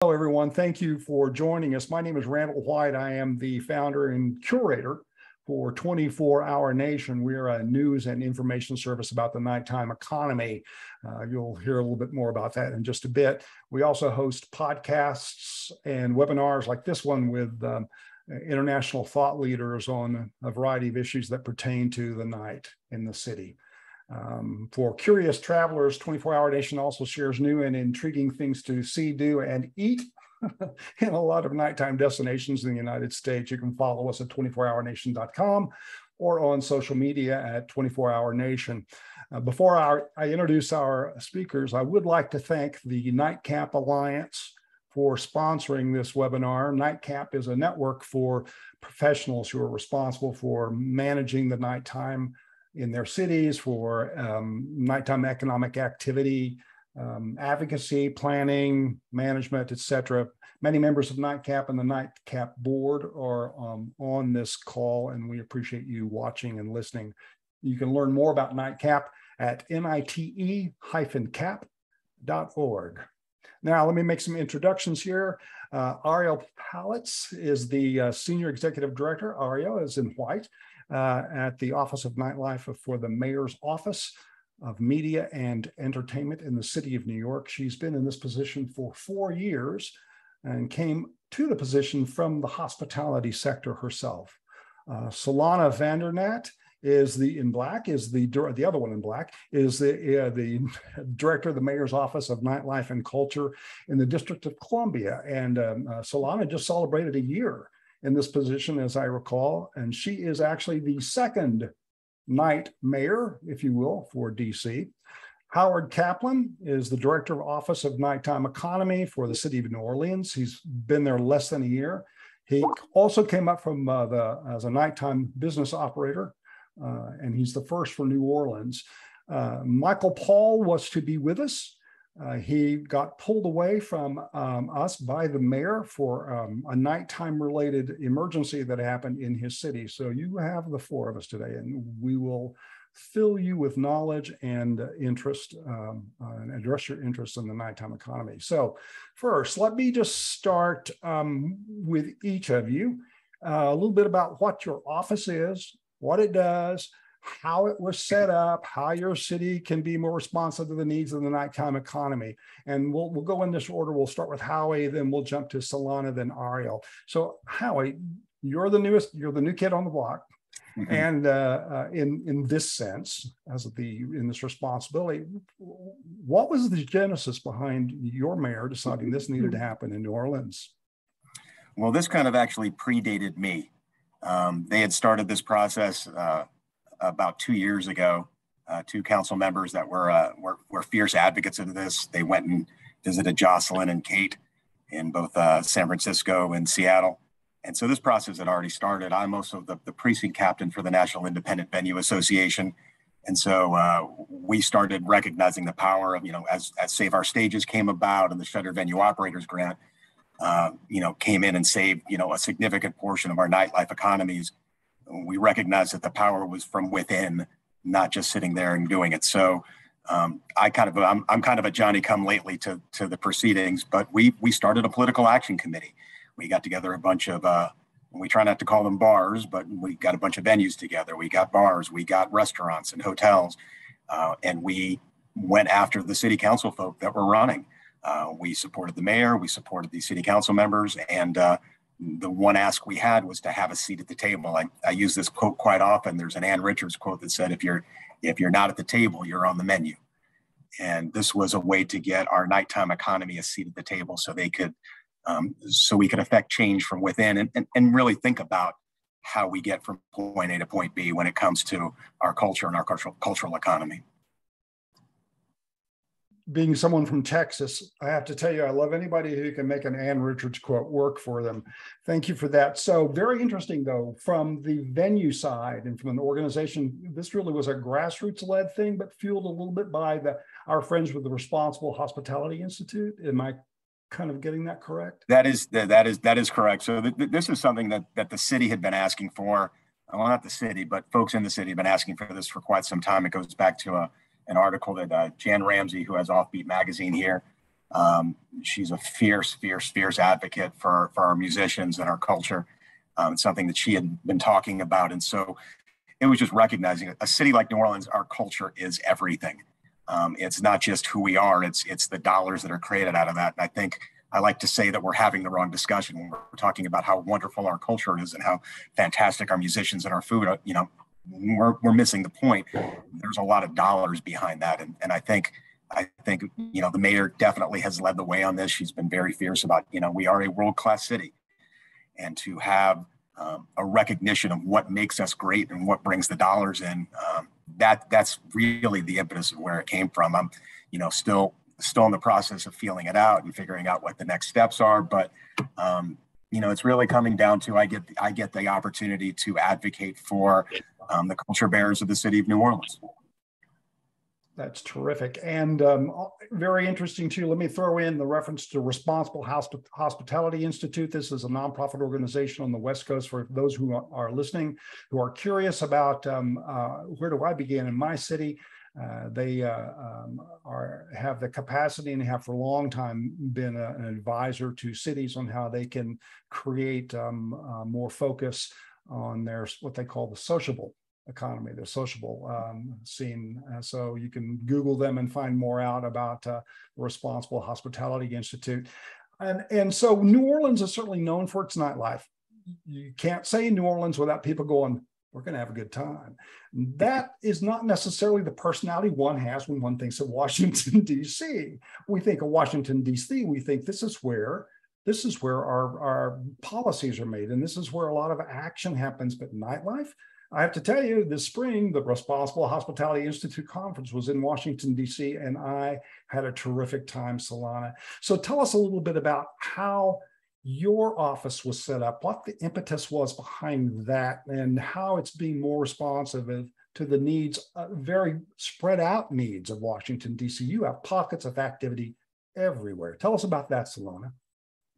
Hello, everyone. Thank you for joining us. My name is Randall White. I am the founder and curator for 24 Hour Nation. We're a news and information service about the nighttime economy. You'll hear a little bit more about that in just a bit. We also host podcasts and webinars like this one with international thought leaders on a variety of issues that pertain to the night in the city. For curious travelers, 24 Hour Nation also shares new and intriguing things to see, do, and eat in a lot of nighttime destinations in the United States. You can follow us at 24hournation.com or on social media at 24 Hour Nation. Before I introduce our speakers, I would like to thank the Nightcap Alliance for sponsoring this webinar. Nightcap is a network for professionals who are responsible for managing the nighttime in their cities, for nighttime economic activity, advocacy, planning, management, etc. Many members of Nightcap and the Nightcap board are on this call, and we appreciate you watching and listening. You can learn more about Nightcap at nite-cap.org. Now, let me make some introductions here. Ariel Palitz is the Senior Executive Director. Ariel is in white. At the Office of Nightlife for the Mayor's Office of Media and Entertainment in the City of New York. She's been in this position for 4 years and came to the position from the hospitality sector herself. Solana Vandernat is the other one in black, is the director of the Mayor's Office of Nightlife and Culture in the District of Columbia. And Solana just celebrated a year in this position, as I recall, and she is actually the second night mayor, if you will, for DC. Howard Kaplan is the director of Office of Nighttime Economy for the City of New Orleans. He's been there less than a year. He also came up from as a nighttime business operator, and he's the first for New Orleans. Michael Paul was to be with us. He got pulled away from us by the mayor for a nighttime related emergency that happened in his city. So you have the four of us today, and we will fill you with knowledge and interest and address your interest in the nighttime economy. So first, let me just start with each of you. A little bit about what your office is, what it does, how it was set up, how your city can be more responsive to the needs of the nighttime economy. And we'll go in this order. We'll start with Howie, then we'll jump to Solana, then Ariel. So Howie, you're the new kid on the block. Mm-hmm. And in this sense, in this responsibility, what was the genesis behind your mayor deciding this needed to happen in New Orleans? Well, this kind of actually predated me. They had started this process about 2 years ago. Two council members that were fierce advocates of this. They went and visited Jocelyn and Kate in both San Francisco and Seattle. And so this process had already started. I'm also the precinct captain for the National Independent Venue Association. And so we started recognizing the power of, as Save Our Stages came about and the Shuttered Venue Operators Grant, came in and saved, a significant portion of our nightlife economies. We recognized that the power was from within, not just sitting there and doing it. So I'm kind of a Johnny come lately to the proceedings, but we started a political action committee. We got together a bunch of, we try not to call them bars, but we got a bunch of venues together. We got bars, we got restaurants and hotels, and we went after the city council folk that were running. We supported the mayor, we supported the city council members, and the one ask we had was to have a seat at the table. I use this quote quite often. There's an Ann Richards quote that said, if you're not at the table, you're on the menu. And this was a way to get our nighttime economy a seat at the table so they could, so we could affect change from within and really think about how we get from point A to point B when it comes to our culture and our cultural economy. Being someone from Texas, I have to tell you, I love anybody who can make an Ann Richards quote work for them. Thank you for that. So very interesting, though, from the venue side and from an organization, this really was a grassroots-led thing, but fueled a little bit by our friends with the Responsible Hospitality Institute. Am I kind of getting that correct? That is correct. So this is something that the city had been asking for. Well, not the city, but folks in the city have been asking for this for quite some time. It goes back to an article that Jan Ramsey, who has Offbeat Magazine here, She's a fierce, fierce, fierce advocate for our musicians and our culture. It's something that she had been talking about. And so it was just recognizing a city like New Orleans, our culture is everything. It's not just who we are, it's the dollars that are created out of that. And I think I like to say that we're having the wrong discussion when we're talking about how wonderful our culture is and how fantastic our musicians and our food are. You know, we're missing the point. There's a lot of dollars behind that. And I think, you know, the mayor definitely has led the way on this. She's been very fierce about, you know, we are a world-class city, and to have a recognition of what makes us great and what brings the dollars in, that's really the impetus of where it came from. I'm, you know, still in the process of feeling it out and figuring out what the next steps are. But, you know, it's really coming down to, I get the opportunity to advocate for the culture bearers of the city of New Orleans. That's terrific. And very interesting too. Let me throw in the reference to Responsible Hospitality Institute. This is a nonprofit organization on the West Coast for those who are listening, who are curious about where do I begin in my city. They have the capacity and have for a long time been an advisor to cities on how they can create more focus on their what they call the sociable economy, the sociable scene. So you can Google them and find more out about the Responsible Hospitality Institute. And so New Orleans is certainly known for its nightlife. You can't say New Orleans without people going, we're going to have a good time. That is not necessarily the personality one has when one thinks of Washington, D.C. We think of Washington, D.C., we think this is where our policies are made, and this is where a lot of action happens. But nightlife, I have to tell you, this spring, the Responsible Hospitality Institute conference was in Washington, D.C., and I had a terrific time, Solana. So tell us a little bit about how your office was set up, what the impetus was behind that, and how it's being more responsive to the needs, very spread out needs of Washington, D.C. You have pockets of activity everywhere. Tell us about that, Solana.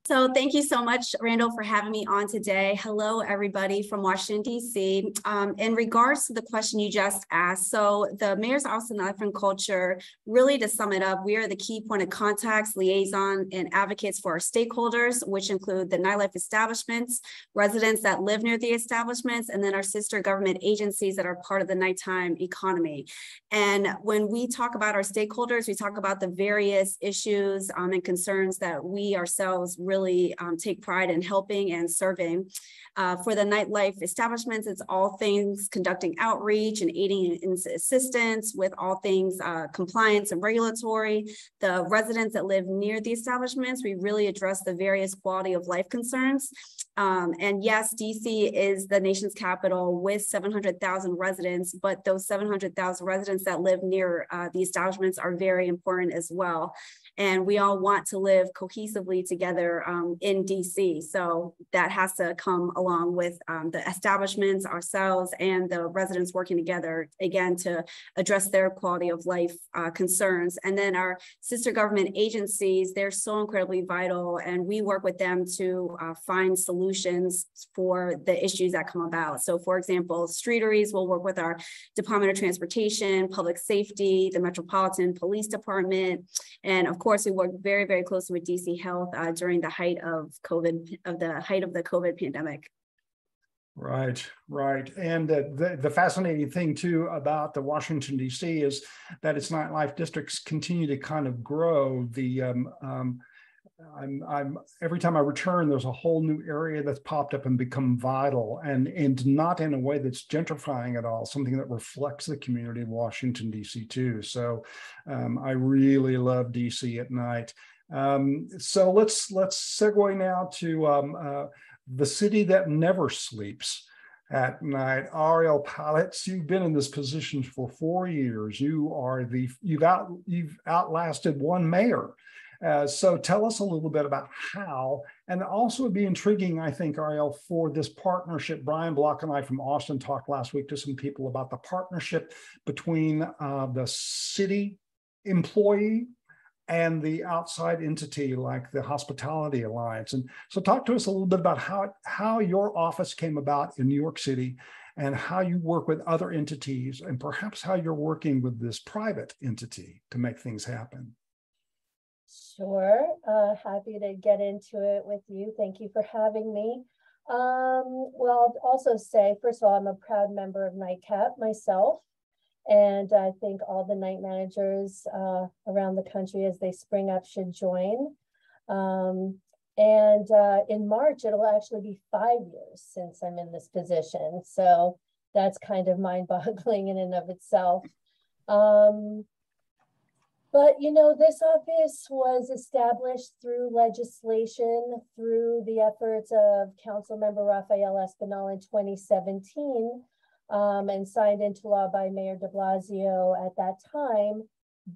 So thank you so much, Randall, for having me on today. Hello, everybody from Washington, D.C. In regards to the question you just asked, so the Mayor's Office of Nightlife and Culture, really to sum it up, we are the key point of contacts, liaison, and advocates for our stakeholders, which include the nightlife establishments, residents that live near the establishments, and then our sister government agencies that are part of the nighttime economy. And when we talk about our stakeholders, we talk about the various issues and concerns that we ourselves really take pride in helping and serving. For the nightlife establishments, it's all things conducting outreach and aiding and assistance with all things compliance and regulatory. The residents that live near the establishments, we really address the various quality of life concerns. And yes, DC is the nation's capital with 700,000 residents, but those 700,000 residents that live near the establishments are very important as well. And we all want to live cohesively together in DC. So that has to come along with the establishments, ourselves, and the residents working together, again, to address their quality of life concerns. And then our sister government agencies, they're so incredibly vital, and we work with them to find solutions for the issues that come about. So for example, streeteries will work with our Department of Transportation, Public Safety, the Metropolitan Police Department, and of course, we work very, very closely with DC Health during the height of the COVID pandemic. Right. And the fascinating thing too about the Washington, D.C. is that its nightlife districts continue to kind of grow. Every time I return, there's a whole new area that's popped up and become vital, and not in a way that's gentrifying at all, something that reflects the community of Washington, D.C. too. So I really love D.C. at night. So let's segue now to the city that never sleeps at night. Ariel Pallets, you've been in this position for 4 years. You've outlasted one mayor. So tell us a little bit about how, and also it'd be intriguing, I think, Ariel, for this partnership. Brian Block and I from Austin talked last week to some people about the partnership between the city employee and the outside entity like the Hospitality Alliance. And so talk to us a little bit about how your office came about in New York City and how you work with other entities, and perhaps how you're working with this private entity to make things happen. Sure. Happy to get into it with you. Thank you for having me. Well, I'll also say, first of all, I'm a proud member of NICAP myself. And I think all the night managers around the country as they spring up should join. In March, it'll actually be 5 years since I'm in this position. So that's kind of mind-boggling in and of itself. But, you know, this office was established through legislation, through the efforts of Councilmember Rafael Espinal in 2017, and signed into law by Mayor de Blasio at that time.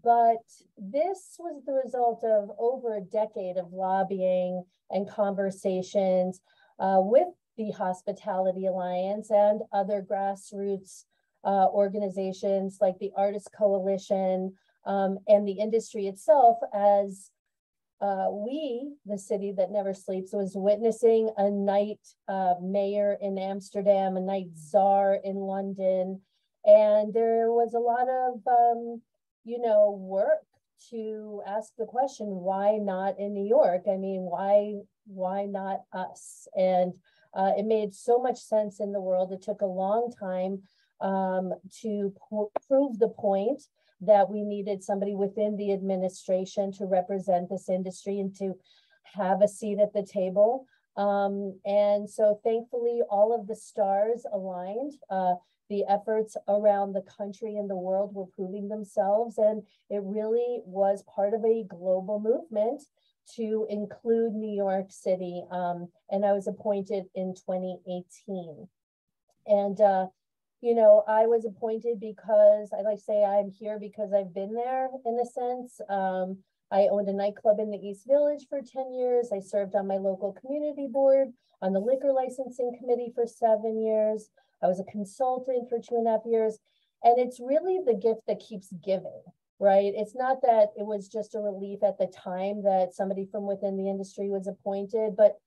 But this was the result of over a decade of lobbying and conversations with the Hospitality Alliance and other grassroots organizations like the Artists Coalition, and the industry itself, as we, the city that never sleeps, was witnessing a night mayor in Amsterdam, a night czar in London. And there was a lot of, you know, work to ask the question, why not in New York? I mean, why not us? And it made so much sense in the world. It took a long time to prove the point that we needed somebody within the administration to represent this industry and to have a seat at the table. And so thankfully, all of the stars aligned. The efforts around the country and the world were proving themselves. And it really was part of a global movement to include New York City. And I was appointed in 2018. And you know, I was appointed because I like to say I'm here because I've been there in a sense. I owned a nightclub in the East Village for 10 years. I served on my local community board, on the liquor licensing committee for 7 years. I was a consultant for 2.5 years. And it's really the gift that keeps giving, right? It's not that it was just a relief at the time that somebody from within the industry was appointed, but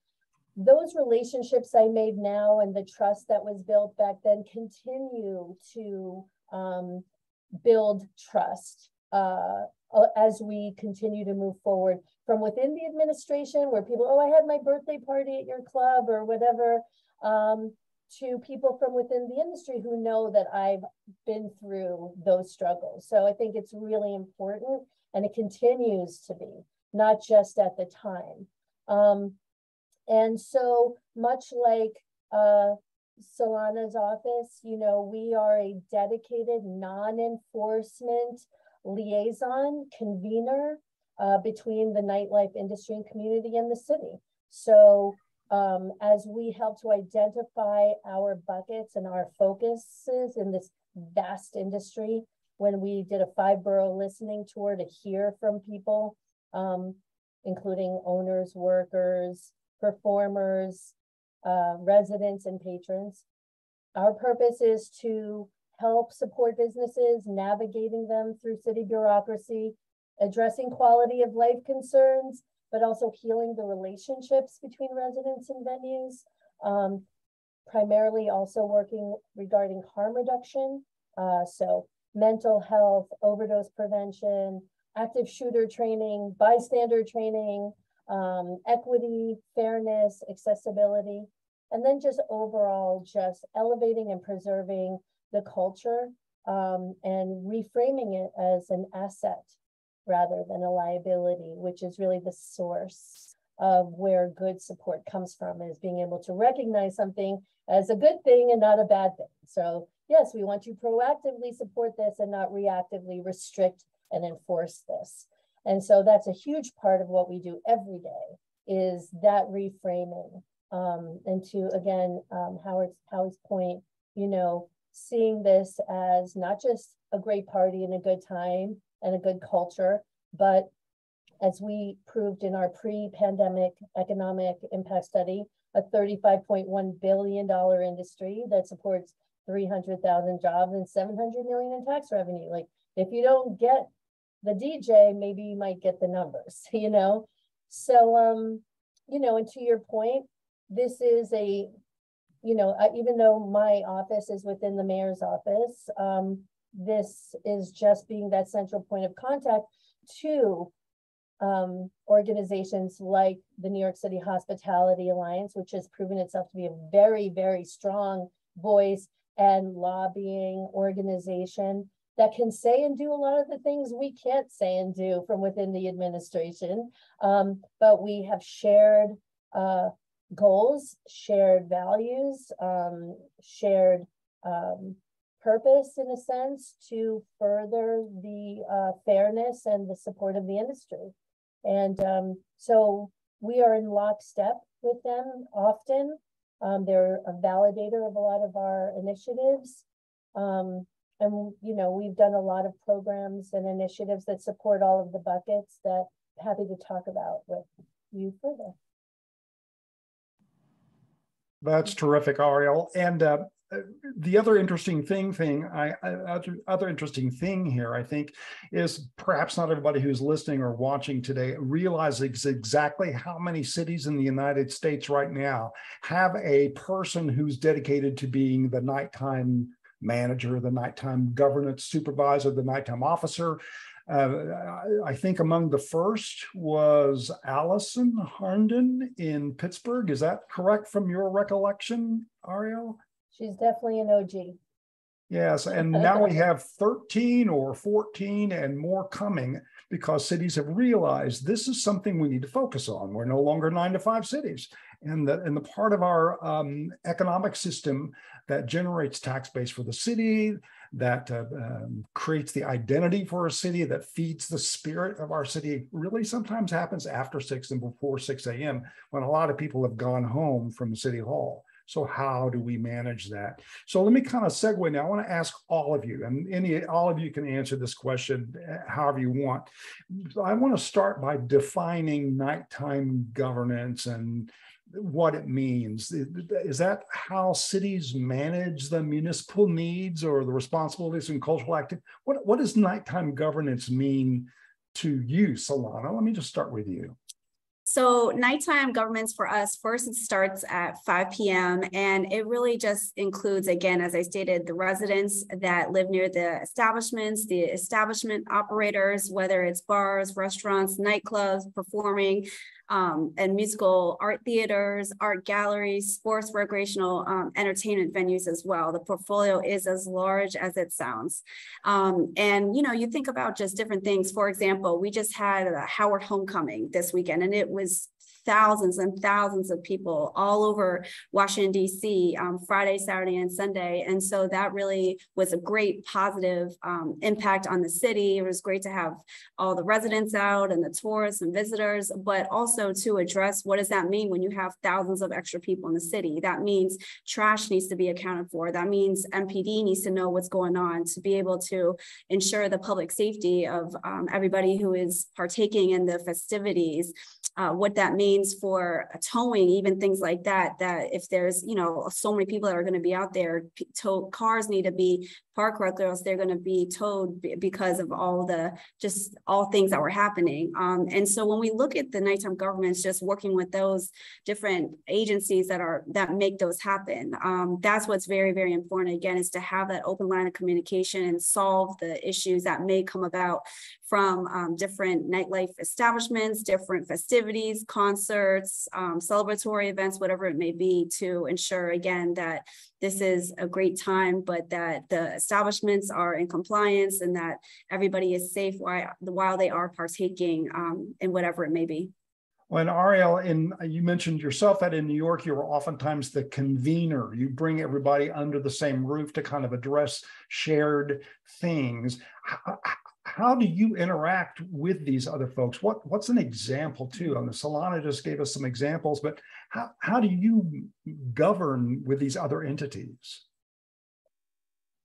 those relationships I made now and the trust that was built back then continue to build trust as we continue to move forward from within the administration, where people, oh, I had my birthday party at your club or whatever, to people from within the industry who know that I've been through those struggles. So I think it's really important, and it continues to be, not just at the time. And so much like Solana's office, you know, we are a dedicated non-enforcement liaison convener between the nightlife industry and community and the city. So as we help to identify our buckets and our focuses in this vast industry, when we did a 5-borough listening tour to hear from people, including owners, workers, performers, residents, and patrons. Our purpose is to help support businesses, navigating them through city bureaucracy, addressing quality of life concerns, but also healing the relationships between residents and venues. Primarily also working regarding harm reduction. So mental health, overdose prevention, active shooter training, bystander training, equity, fairness, accessibility, and then just overall just elevating and preserving the culture and reframing it as an asset rather than a liability, which is really the source of where good support comes from, is being able to recognize something as a good thing and not a bad thing. So yes, we want to proactively support this and not reactively restrict and enforce this. And so that's a huge part of what we do every day, is that reframing. And to, again, Howard's point, you know, seeing this as not just a great party and a good time and a good culture, but as we proved in our pre-pandemic economic impact study, a $35.1 billion industry that supports 300,000 jobs and 700 million in tax revenue. Like, if you don't get the DJ, maybe you might get the numbers, you know? So, you know, and to your point, this is a, you know, even though my office is within the mayor's office, this is just being that central point of contact to organizations like the New York City Hospitality Alliance, which has proven itself to be a very, very strong voice and lobbying organization that can say and do a lot of the things we can't say and do from within the administration. But we have shared goals, shared values, shared purpose, in a sense, to further the fairness and the support of the industry. And so we are in lockstep with them often. They're a validator of a lot of our initiatives. And, you know, we've done a lot of programs and initiatives that support all of the buckets that I'm happy to talk about with you further. That's terrific, Ariel. And the other interesting thing here, I think, is perhaps not everybody who's listening or watching today realizes exactly how many cities in the United States right now have a person who's dedicated to being the nighttime manager, the nighttime governance supervisor, the nighttime officer. I think among the first was Allison Herndon in Pittsburgh. Is that correct from your recollection, Ariel? She's definitely an OG. Yes, and now we have 13 or 14 and more coming because cities have realized this is something we need to focus on. We're no longer 9-to-5 cities. And the part of our economic system that generates tax base for the city, that creates the identity for a city, that feeds the spirit of our city, really sometimes happens after 6 and before 6 a.m. when a lot of people have gone home from City Hall. So how do we manage that? So let me kind of segue now. I want to ask all of you, and all of you can answer this question however you want. I want to start by defining nighttime governance and what it means. Is that how cities manage the municipal needs or the responsibilities and cultural activity? What does nighttime governance mean to you, Solana? Let me just start with you. So nighttime governance for us, first it starts at 5 p.m. and it really just includes, again, as I stated, the residents that live near the establishments, the establishment operators, whether it's bars, restaurants, nightclubs, performing, and musical art theaters, art galleries, sports, recreational entertainment venues as well. The portfolio is as large as it sounds. And, you know, you think about just different things. For example, we just had a Howard Homecoming this weekend, and it was thousands and thousands of people all over Washington, D.C., Friday, Saturday, and Sunday. And so that really was a great positive impact on the city. It was great to have all the residents out and the tourists and visitors, but also to address what does that mean when you have thousands of extra people in the city? That means trash needs to be accounted for. That means MPD needs to know what's going on to be able to ensure the public safety of everybody who is partaking in the festivities. What that means for towing, even things like that, that if there's, you know, so many people that are going to be out there, cars need to be parked correctly, or else they're going to be towed because of all things that were happening. And so when we look at the nighttime governments, just working with those different agencies that make those happen, that's what's very, very important, again, is to have that open line of communication and solve the issues that may come about from different nightlife establishments, different festivities, concerts, celebratory events, whatever it may be, to ensure, again, that this is a great time, but that the establishments are in compliance and that everybody is safe while they are partaking in whatever it may be. Well, and Ariel, you mentioned yourself that in New York, you were oftentimes the convener. You bring everybody under the same roof to kind of address shared things. How do you interact with these other folks? What's an example too? I mean, Solana just gave us some examples, but how do you govern with these other entities?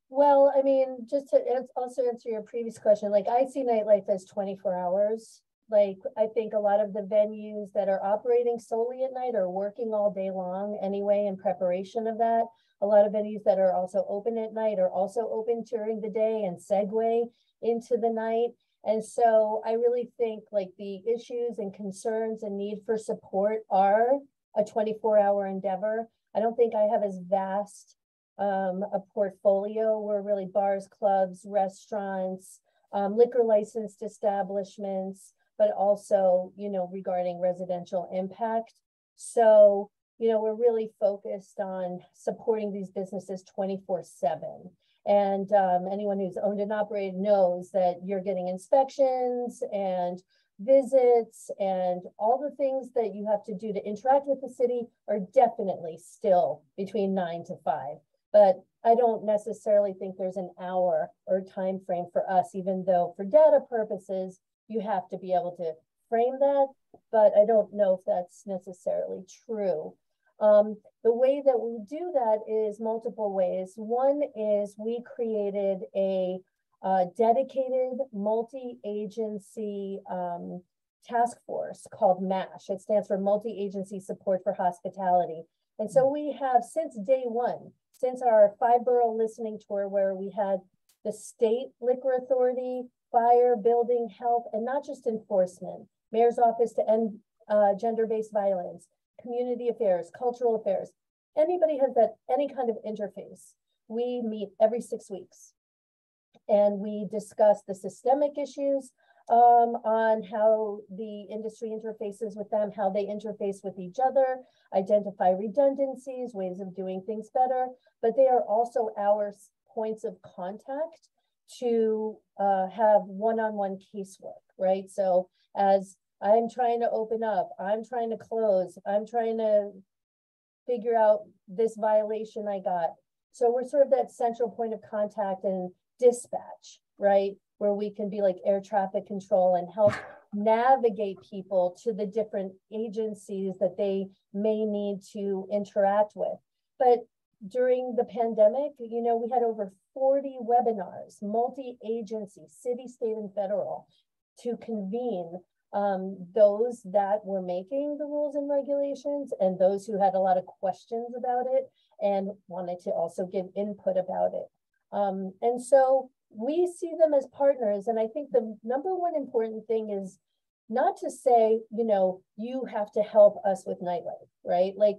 Well, I mean, just to also answer your previous question, like I see nightlife as 24 hours. Like I think a lot of the venues that are operating solely at night are working all day long anyway in preparation of that. A lot of venues that are also open at night are also open during the day and segue into the night. And so I really think like the issues and concerns and need for support are a 24-hour endeavor. I don't think I have as vast a portfolio where really bars, clubs, restaurants, liquor licensed establishments, but also, regarding residential impact. So, we're really focused on supporting these businesses 24/7. And anyone who's owned and operated knows that you're getting inspections and visits and all the things that you have to do to interact with the city are definitely still between 9 to 5. But I don't necessarily think there's an hour or time frame for us, even though for data purposes, you have to be able to frame that, but I don't know if that's necessarily true. The way that we do that is multiple ways. One is we created a dedicated multi-agency task force called MASH. It stands for Multi-Agency Support for Hospitality. And so we have, since day one, since our 5-borough listening tour, where we had the state liquor authority, fire, building, health, and not just enforcement, mayor's office to end gender-based violence, community affairs, cultural affairs, anybody has that, any kind of interface. We meet every 6 weeks and we discuss the systemic issues on how the industry interfaces with them, how they interface with each other, identify redundancies, ways of doing things better, but they are also our points of contact to have one-on-one casework, right? So as I'm trying to open up, I'm trying to close, I'm trying to figure out this violation I got. So we're sort of that central point of contact and dispatch, right? Where we can be like air traffic control and help navigate people to the different agencies that they may need to interact with. But during the pandemic, we had over 40 webinars, multi-agency, city, state, and federal, to convene those that were making the rules and regulations and those who had a lot of questions about it and wanted to also give input about it. And so we see them as partners. And I think the number one important thing is not to say, you have to help us with nightlife, right? Like,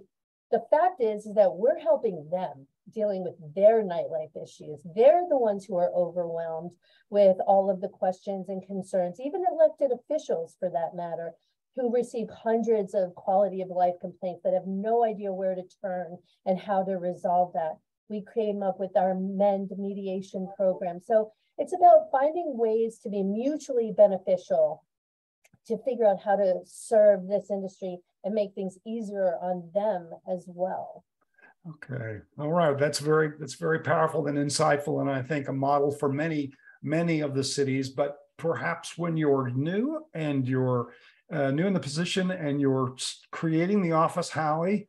the fact is that we're helping them dealing with their nightlife issues. They're the ones who are overwhelmed with all of the questions and concerns, even elected officials for that matter, who receive hundreds of quality of life complaints that have no idea where to turn and how to resolve that. We came up with our MEND mediation program. So it's about finding ways to be mutually beneficial to figure out how to serve this industry and make things easier on them as well. Okay. All right. That's very powerful and insightful, and I think a model for many of the cities. But perhaps when you're new and you're new in the position and you're creating the office, Howie,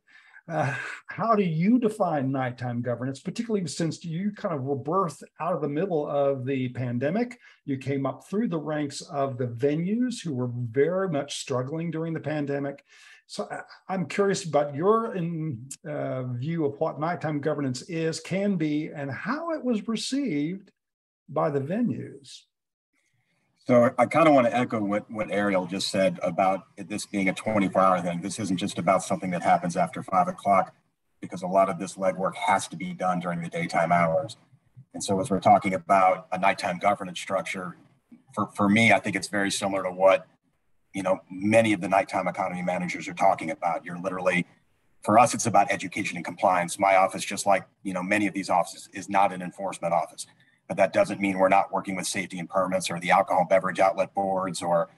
how do you define nighttime governance, particularly since you kind of were birthed out of the middle of the pandemic? You came up through the ranks of the venues who were very much struggling during the pandemic. So I'm curious about your view of what nighttime governance is, can be, and how it was received by the venues. So I kind of want to echo what Ariel just said about this being a 24-hour thing. This isn't just about something that happens after 5 o'clock, because a lot of this legwork has to be done during the daytime hours. And so as we're talking about a nighttime governance structure, for me, I think it's very similar to what many of the nighttime economy managers are talking about. You're literally, for us, it's about education and compliance. My office, just like many of these offices, is not an enforcement office. But that doesn't mean we're not working with safety and permits or the alcohol beverage outlet boards or,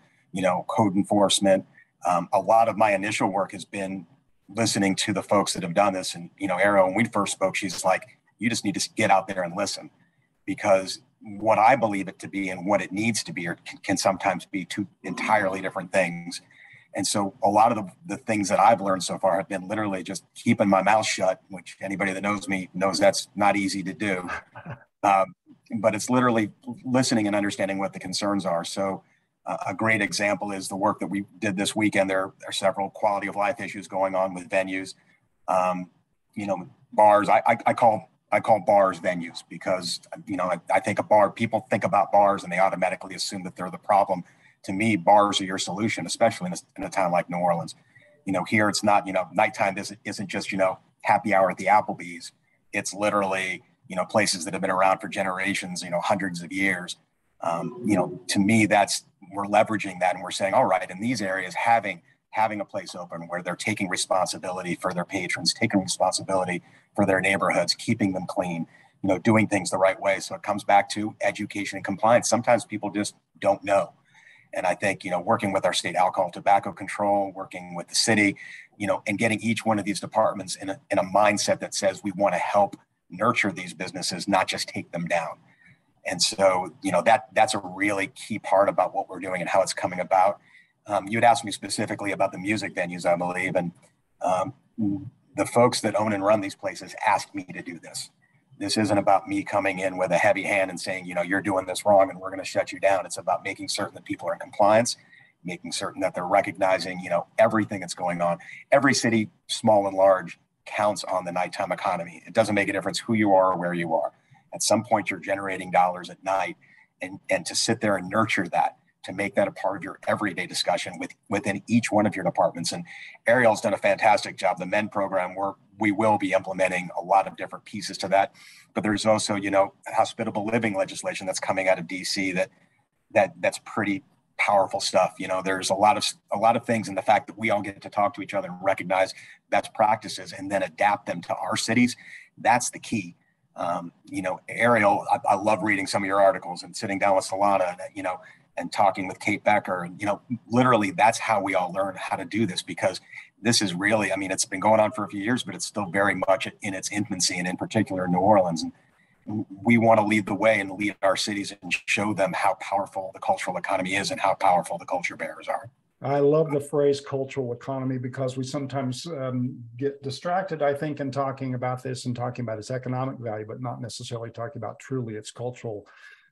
code enforcement. A lot of my initial work has been listening to the folks that have done this. And, Ariel, when we first spoke, she's like, you just need to get out there and listen, because what I believe it to be and what it needs to be can sometimes be two entirely different things. And so a lot of the things that I've learned so far have been literally just keeping my mouth shut, which anybody that knows me knows that's not easy to do. But it's literally listening and understanding what the concerns are. So a great example is the work that we did this weekend. There are several quality of life issues going on with venues. Bars, I call bars venues because, I think people think about bars and they automatically assume that they're the problem. To me, bars are your solution, especially in a town like New Orleans. Here it's not, nighttime isn't just, happy hour at the Applebee's. It's literally, places that have been around for generations, hundreds of years. To me, we're leveraging that, and we're saying, all right, in these areas, having a place open where they're taking responsibility for their patrons, taking responsibility for their neighborhoods, keeping them clean, doing things the right way. So it comes back to education and compliance. Sometimes people just don't know. And I think, working with our state alcohol tobacco control, working with the city, and getting each one of these departments in a mindset that says we want to help nurture these businesses, not just take them down. And so, that's a really key part about what we're doing and how it's coming about. You'd asked me specifically about the music venues, I believe, and the folks that own and run these places asked me to do this. This isn't about me coming in with a heavy hand and saying, you're doing this wrong and we're going to shut you down. It's about making certain that people are in compliance, making certain that they're recognizing, everything that's going on. Every city, small and large, counts on the nighttime economy. It doesn't make a difference who you are or where you are. At some point, you're generating dollars at night, and to sit there and nurture that, to make that a part of your everyday discussion within each one of your departments. And Ariel's done a fantastic job. The MEN program, we will be implementing a lot of different pieces to that. But there's also, hospitable living legislation that's coming out of DC that's pretty powerful stuff. There's a lot of things, and the fact that we all get to talk to each other and recognize best practices and then adapt them to our cities, that's the key. Ariel, I love reading some of your articles and sitting down with Solana, and talking with Kate Becker, and literally that's how we all learn how to do this, because this is really, it's been going on for a few years, but it's still very much in its infancy, and in particular in New Orleans. And we want to lead the way and lead our cities and show them how powerful the cultural economy is and how powerful the culture bearers are. I love the phrase cultural economy, because we sometimes get distracted, I think, in talking about this and talking about its economic value, but not necessarily talking about truly its cultural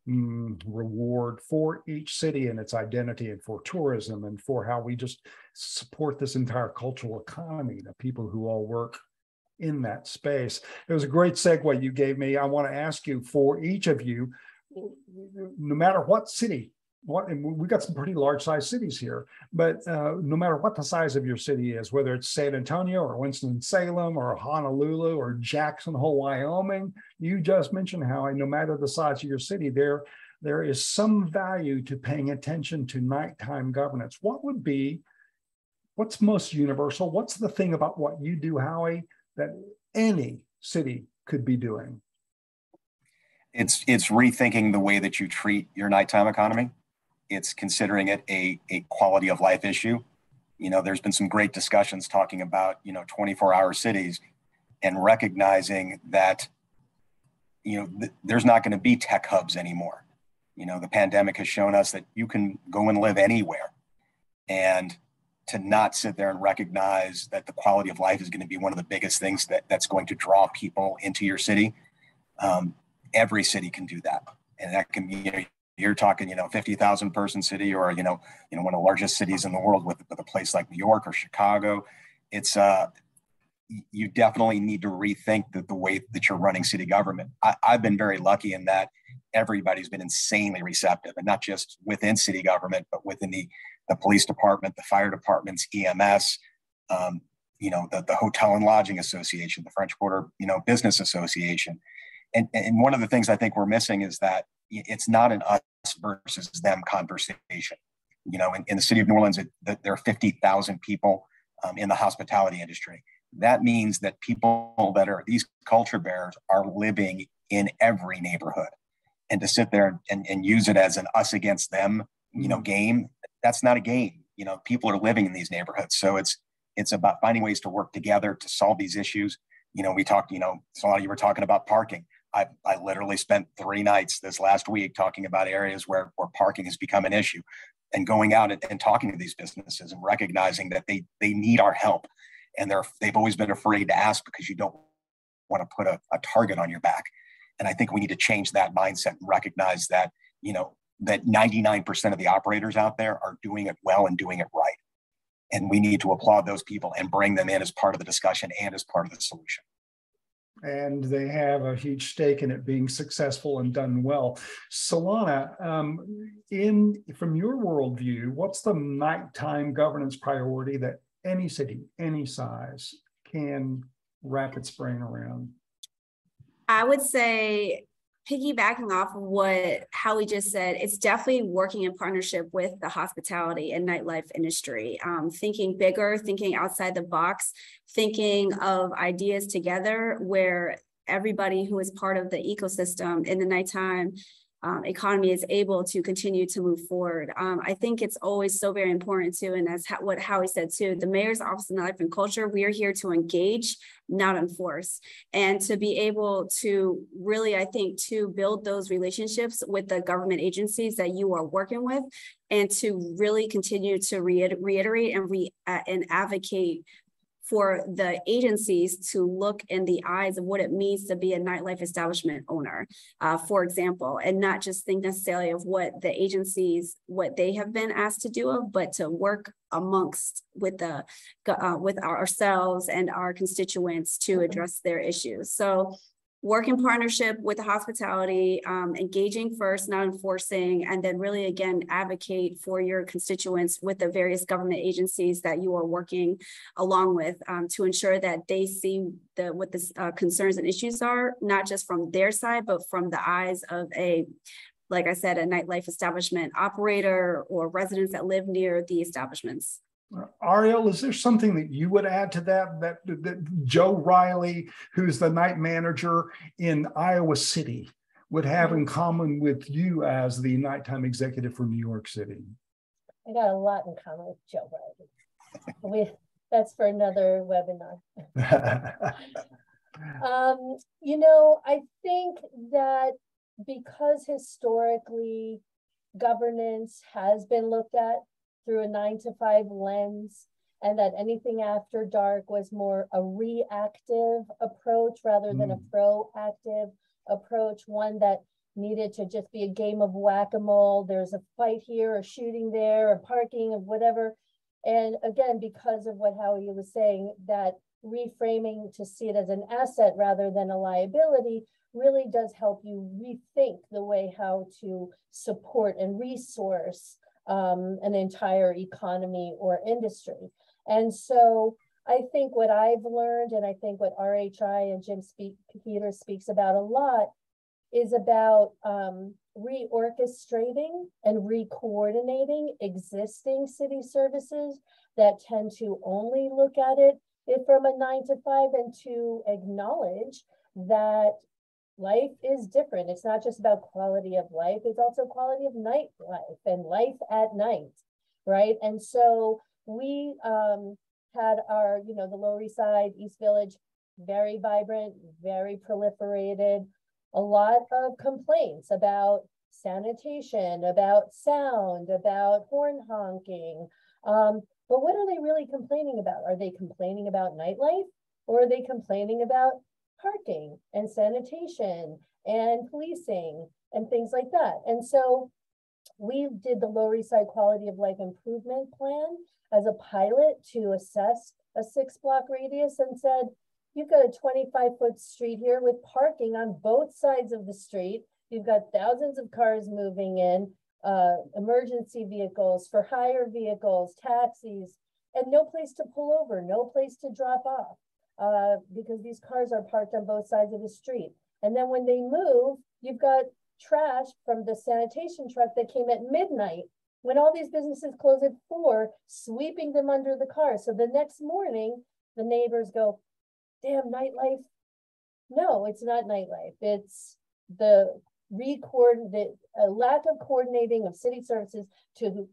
reward for each city and its identity, and for tourism, and for how we just support this entire cultural economy, the people who all work in that space. It was a great segue you gave me. I want to ask you, for each of you, no matter what city, and we've got some pretty large size cities here, but no matter what the size of your city is, whether it's San Antonio or Winston-Salem or Honolulu or Jackson Hole, Wyoming, you just mentioned how no matter the size of your city, there is some value to paying attention to nighttime governance. What's most universal? What's the thing about what you do, Howie, that any city could be doing? It's rethinking the way that you treat your nighttime economy. It's considering it a quality of life issue. There's been some great discussions talking about, 24-hour cities, and recognizing that, there's not going to be tech hubs anymore. The pandemic has shown us that you can go and live anywhere, and to not sit there and recognize that the quality of life is going to be one of the biggest things that's going to draw people into your city. Every city can do that. And that can be, you're talking, 50,000 person city, or, one of the largest cities in the world with a place like New York or Chicago. It's, you definitely need to rethink the way that you're running city government. I've been very lucky in that everybody's been insanely receptive, and not just within city government, but within the police department, the fire departments, EMS, the Hotel and Lodging Association, the French Quarter, Business Association. And one of the things I think we're missing is that it's not an us versus them conversation. In the city of New Orleans, there are 50,000 people in the hospitality industry. That means that people that are these culture bearers are living in every neighborhood. And to sit there and use it as an us against them, game, that's not a game. People are living in these neighborhoods. So it's about finding ways to work together to solve these issues. We talked, so a lot of you were talking about parking. I literally spent 3 nights this last week talking about areas where parking has become an issue, and going out and talking to these businesses and recognizing that they need our help. And they've always been afraid to ask because you don't want to put a target on your back. And I think we need to change that mindset and recognize that, that 99% of the operators out there are doing it well and doing it right. And we need to applaud those people and bring them in as part of the discussion and as part of the solution. And they have a huge stake in it being successful and done well. Solana, from your worldview, what's the nighttime governance priority that any city, any size, can wrap its brain around? I would say piggybacking off of what Howie just said, it's definitely working in partnership with the hospitality and nightlife industry, thinking bigger, thinking outside the box, thinking of ideas together where everybody who is part of the ecosystem in the nighttime economy is able to continue to move forward. I think it's always so very important too, and that's what Howie said too, the Mayor's Office of Nightlife and Culture, we are here to engage, not enforce, and to be able to really, I think, to build those relationships with the government agencies that you are working with, and to really continue to reiterate and advocate for the agencies to look in the eyes of what it means to be a nightlife establishment owner, for example, and not just think necessarily of what the agencies, what they have been asked to do, but to work amongst with ourselves and our constituents to address their issues. So work in partnership with the hospitality, engaging first, not enforcing, and then really, again, advocate for your constituents with the various government agencies that you are working along with to ensure that they see what the concerns and issues are, not just from their side, but from the eyes of like I said, a nightlife establishment operator or residents that live near the establishments. Ariel, is there something that you would add to that Joe Riley, who's the night manager in Iowa City, would have in common with you as the nighttime executive for New York City? I got a lot in common with Joe Riley. That's for another webinar. I think that because historically governance has been looked at through a 9-to-5 lens, and that anything after dark was more a reactive approach rather than a proactive approach, one that needed to just be a game of whack-a-mole. There's a fight here, a shooting there, a parking of whatever. And again, because of what Howie was saying, that reframing to see it as an asset rather than a liability really does help you rethink the way how to support and resource an entire economy or industry. And so I think what I've learned, and I think what RHI and Jim Peters speaks about a lot, is about reorchestrating and re-coordinating existing city services that tend to only look at it from a 9-to-5, and to acknowledge that life is different. It's not just about quality of life, it's also quality of nightlife and life at night, right? And so we had our, the Lower East Side, East Village, very vibrant, very proliferated, a lot of complaints about sanitation, about sound, about horn honking. But what are they really complaining about? Are they complaining about nightlife, or are they complaining about parking and sanitation and policing and things like that? And so we did the Lower East Side Quality of Life Improvement Plan as a pilot to assess a 6-block radius, and said, you've got a 25-foot street here with parking on both sides of the street. You've got thousands of cars moving in, emergency vehicles, for hire vehicles, taxis, and no place to pull over, no place to drop off. Because these cars are parked on both sides of the street. And then when they move, you've got trash from the sanitation truck that came at midnight, when all these businesses close at 4, sweeping them under the car. So the next morning, the neighbors go, damn, nightlife. No, it's not nightlife. It's the lack of coordinating of city services to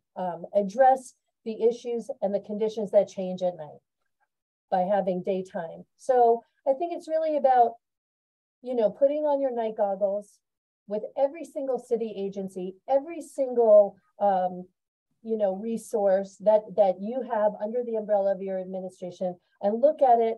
address the issues and the conditions that change at night by having daytime. So I think it's really about, putting on your night goggles with every single city agency, every single, resource that you have under the umbrella of your administration, and look at it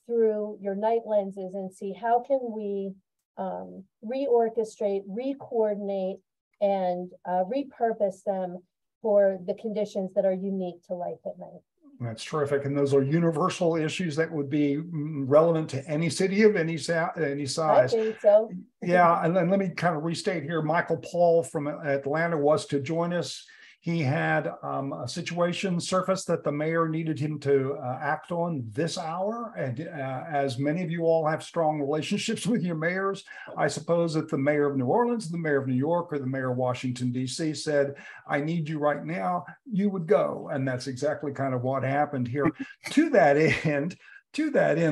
through your night lenses and see how can we reorchestrate, re-coordinate, and repurpose them for the conditions that are unique to life at night. That's terrific. And those are universal issues that would be relevant to any city of any size. I think so. Yeah. And then let me kind of restate here. Michael Paul from Atlanta was to join us. He had a situation surface that the mayor needed him to act on this hour. And as many of you all have strong relationships with your mayors, I suppose that the mayor of New Orleans, the mayor of New York, or the mayor of Washington, D.C. said, I need you right now, you would go. And that's exactly kind of what happened here. To that end,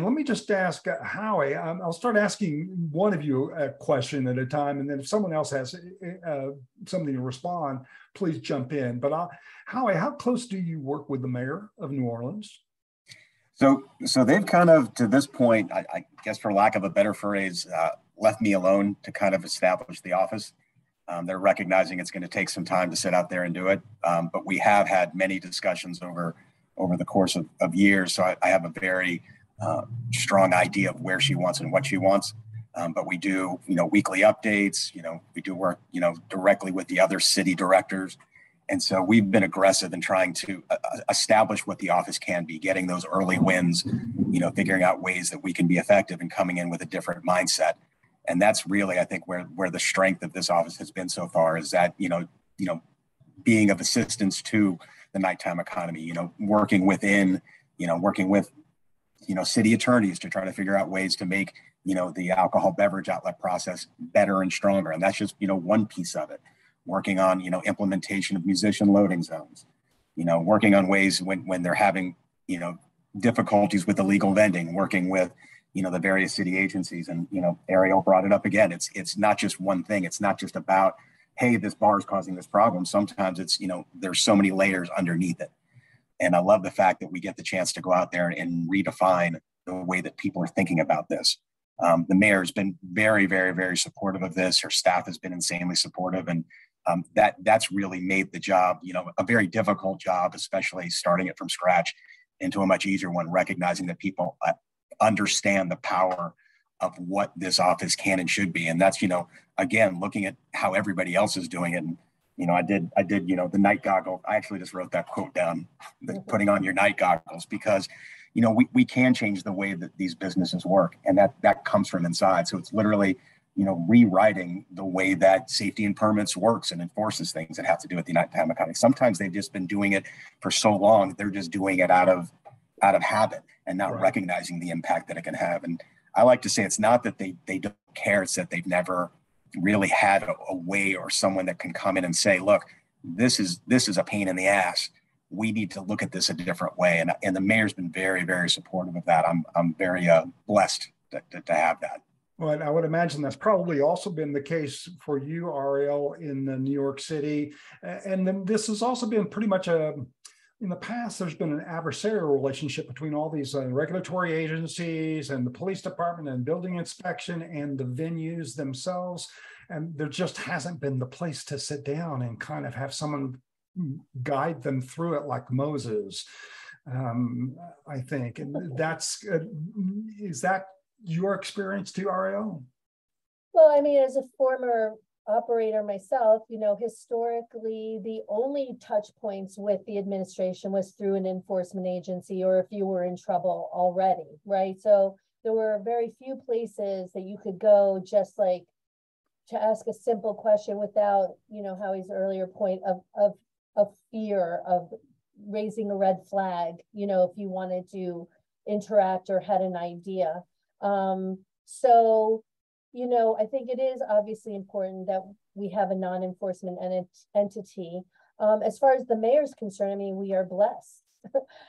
let me just ask Howie. I'll start asking one of you a question at a time, and then if someone else has something to respond, please jump in. But Howie, how close do you work with the mayor of New Orleans? So they've kind of, to this point, I guess for lack of a better phrase, left me alone to kind of establish the office. They're recognizing it's going to take some time to sit out there and do it. But we have had many discussions over the course of years. So I have a very strong idea of where she wants and what she wants. But we do, weekly updates, we do work, directly with the other city directors. And so we've been aggressive in trying to establish what the office can be, getting those early wins, figuring out ways that we can be effective and coming in with a different mindset. And that's really, I think, where the strength of this office has been so far, is that, being of assistance to the nighttime economy, working with city attorneys to try to figure out ways to make, the alcohol beverage outlet process better and stronger. And that's just, one piece of it. Working on, implementation of musician loading zones, working on ways when they're having, difficulties with illegal vending, working with, the various city agencies. And, Ariel brought it up again. It's not just one thing. It's not just about, hey, this bar is causing this problem. Sometimes it's, there's so many layers underneath it. And I love the fact that we get the chance to go out there and redefine the way that people are thinking about this. The mayor has been very, very, very supportive of this. Her staff has been insanely supportive. And that's really made the job, a very difficult job, especially starting it from scratch, into a much easier one, recognizing that people understand the power of what this office can and should be. And that's, again, looking at how everybody else is doing it. And, I did, the night goggle. I actually just wrote that quote down, putting on your night goggles, because, we can change the way that these businesses work. And that comes from inside. So it's literally, rewriting the way that safety and permits works and enforces things that have to do with the nighttime economy. Sometimes they've just been doing it for so long, they're just doing it out of habit and not recognizing the impact that it can have. And I like to say it's not that they don't care, it's that they've never really had a way or someone that can come in and say, look, this is a pain in the ass. We need to look at this a different way. And the mayor's been very, very supportive of that. I'm very blessed to have that. Well, I would imagine that's probably also been the case for you, Ariel, in New York City. And then this has also been pretty much in the past, there's been an adversarial relationship between all these regulatory agencies and the police department and building inspection and the venues themselves. And there just hasn't been the place to sit down and kind of have someone guide them through it like Moses, I think. And is that your experience too, Ariel? Well, I mean, as a former operator myself, historically, the only touch points with the administration was through an enforcement agency, or if you were in trouble already, right? So there were very few places that you could go just like to ask a simple question without, Howie's earlier point of fear of raising a red flag, if you wanted to interact or had an idea. So, I think it is obviously important that we have a non-enforcement entity. As far as the mayor's concerned, I mean, we are blessed.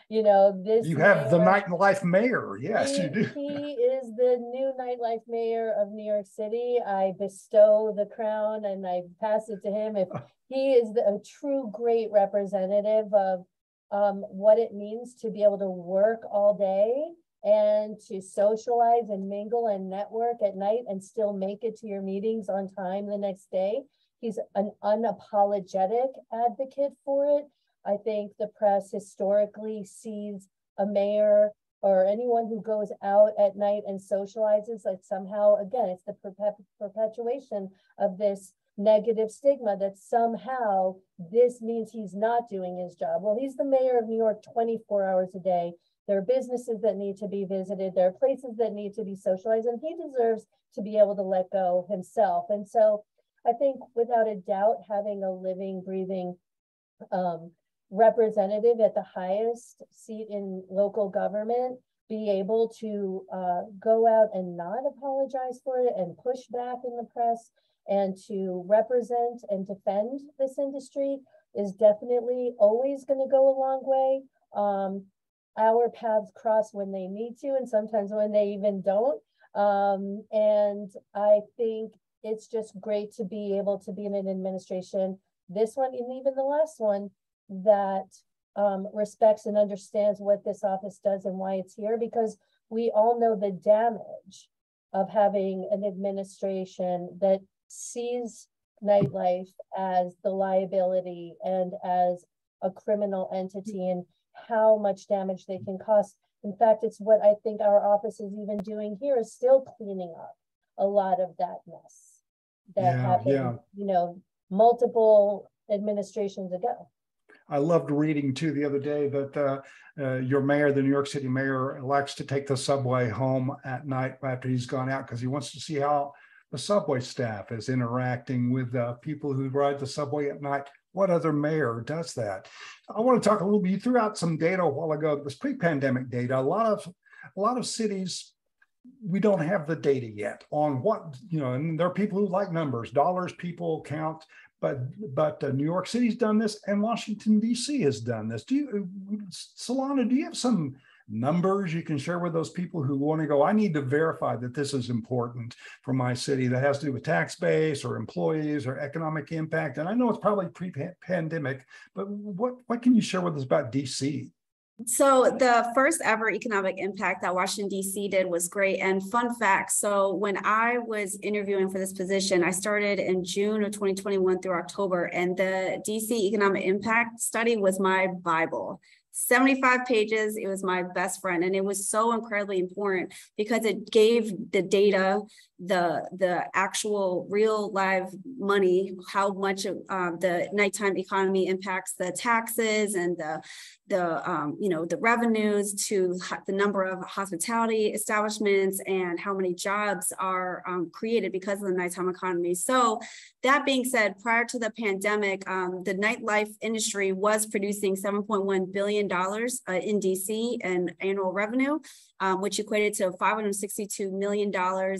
You have the nightlife mayor. Yes, you do. He is the new nightlife mayor of New York City. I bestow the crown and I pass it to him. If he is a true great representative of what it means to be able to work all day and to socialize and mingle and network at night and still make it to your meetings on time the next day. He's an unapologetic advocate for it. I think the press historically sees a mayor or anyone who goes out at night and socializes like somehow, again, it's the perpetuation of this negative stigma that somehow this means he's not doing his job. Well, he's the mayor of New York 24 hours a day. There are businesses that need to be visited. There are places that need to be socialized, and he deserves to be able to let go himself. And so I think without a doubt, having a living, breathing representative at the highest seat in local government be able to go out and not apologize for it and push back in the press and to represent and defend this industry is definitely always going to go a long way. Our paths cross when they need to, and sometimes when they even don't. And I think it's just great to be able to be in an administration, this one and even the last one, that respects and understands what this office does and why it's here, because we all know the damage of having an administration that sees nightlife as the liability and as a criminal entity and how much damage they can cause. In fact, it's what I think our office is even doing here, is still cleaning up a lot of that mess that happened, you know, multiple administrations ago. I loved reading too the other day that your mayor, the New York City mayor, likes to take the subway home at night after he's gone out because he wants to see how the subway staff is interacting with people who ride the subway at night. What other mayor does that? I want to talk a little bit. You threw out some data a while ago. This pre-pandemic data. A lot of cities, we don't have the data yet on what, you know, and there are people who like numbers, dollars people count. But New York City's done this, and Washington, D.C. has done this. Solana, do you have some numbers you can share with those people who want to go, I need to verify that this is important for my city, that has to do with tax base or employees or economic impact? And I know it's probably pre-pandemic, but what can you share with us about D.C.? So the first ever economic impact that Washington, D.C. did was great. And fun fact, so when I was interviewing for this position, I started in June of 2021 through October, and the D.C. economic impact study was my Bible. 75 pages, it was my best friend. And it was so incredibly important because it gave the data, the actual real live money, how much the nighttime economy impacts the taxes and the revenues to the number of hospitality establishments and how many jobs are created because of the nighttime economy. So that being said, prior to the pandemic, the nightlife industry was producing $7.1 billion in DC in annual revenue, which equated to $562 million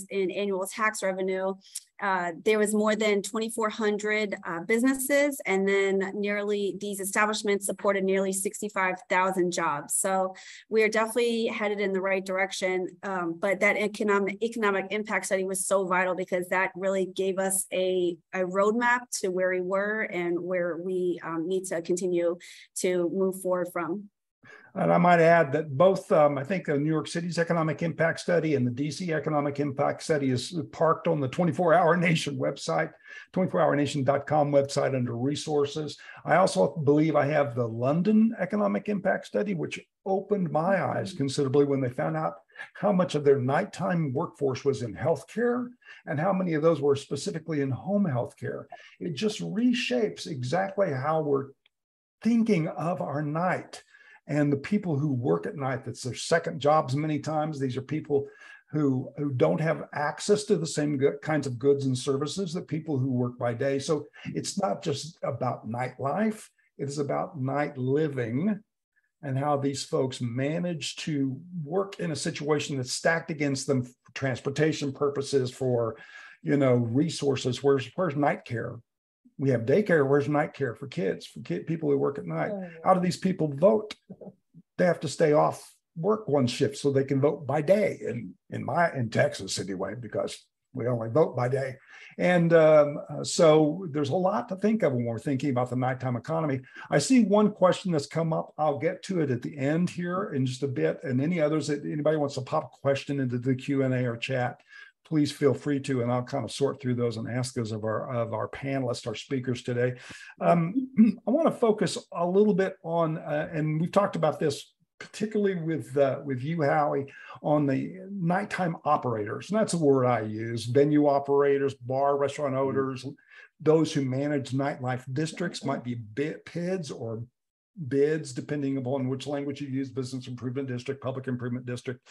in annual tax revenue. There was more than 2,400 businesses, and then these establishments supported nearly 65,000 jobs. So we are definitely headed in the right direction. But that economic impact study was so vital because that really gave us a roadmap to where we were and where we need to continue to move forward from. And I might add that both, I think New York City's economic impact study and the DC economic impact study is parked on the 24-Hour Nation website, 24hournation.com website under resources. I also believe I have the London economic impact study, which opened my eyes considerably when they found out how much of their nighttime workforce was in healthcare and how many of those were specifically in home healthcare. It just reshapes exactly how we're thinking of our night. And the people who work at night, that's their second jobs many times. These are people who don't have access to the same kinds of goods and services that people who work by day. So it's not just about nightlife, it is about night living and how these folks manage to work in a situation that's stacked against them for transportation purposes, for, resources. Where's night care? We have daycare. Where's night care for kids, people who work at night? How do these people vote? They have to stay off work one shift so they can vote by day in Texas anyway, because we only vote by day. And so there's a lot to think of when we're thinking about the nighttime economy. I see one question that's come up. I'll get to it at the end here in just a bit. And any others that anybody wants to pop a question into the Q&A or chat, please feel free to, and I'll kind of sort through those and ask those of our panelists, our speakers today. I want to focus a little bit on, and we've talked about this particularly with you, Howie, on the nighttime operators. And that's a word I use: venue operators, bar, restaurant owners, those who manage nightlife districts, might be PIDs or BIDs, depending upon which language you use: business improvement district, public improvement district.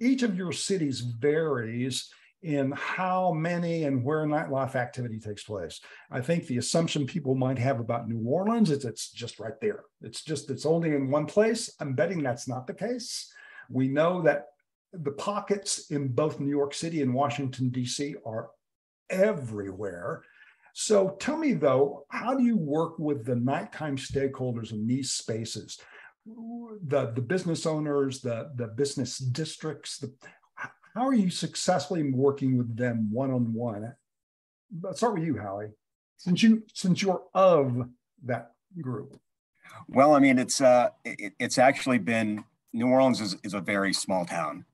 Each of your cities varies in how many and where nightlife activity takes place. I think the assumption people might have about New Orleans is it's just right there. It's only in one place. I'm betting that's not the case. We know that the pockets in both New York City and Washington, D.C. are everywhere. So tell me, though, how do you work with the nighttime stakeholders in these spaces? The business owners, the business districts, how are you successfully working with them one-on-one? Let's start with you, Howie, since you're of that group. Well, I mean, it's actually been, New Orleans is a very small town,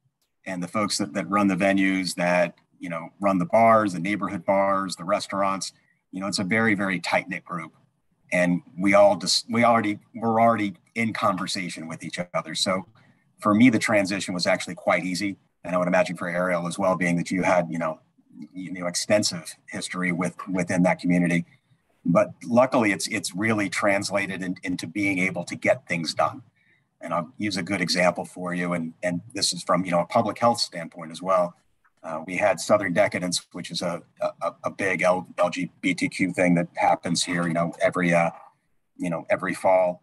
and the folks that run the venues, that, you know, run the bars, the neighborhood bars, the restaurants, you know, it's a very, very tight-knit group. And we're already in conversation with each other. So for me, the transition was actually quite easy. And I would imagine for Ariel as well, being that you had, you know, extensive history within that community. But luckily, it's really translated into being able to get things done. And I'll use a good example for you. And this is from, you know, a public health standpoint as well. We had Southern Decadence, which is a big LGBTQ thing that happens here, you know, every fall,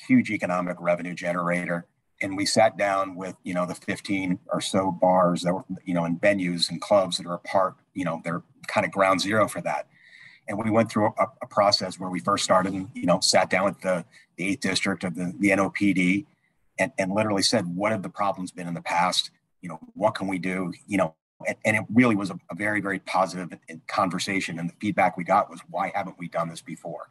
huge economic revenue generator. And we sat down with, you know, the 15 or so bars that were, you know, and venues and clubs that are a part, you know, they're kind of ground zero for that. And we went through a process where we first started and, you know, sat down with the 8th district of the NOPD and literally said, what have the problems been in the past? You know, what can we do? You know, and it really was a very, very positive conversation. And the feedback we got was, why haven't we done this before?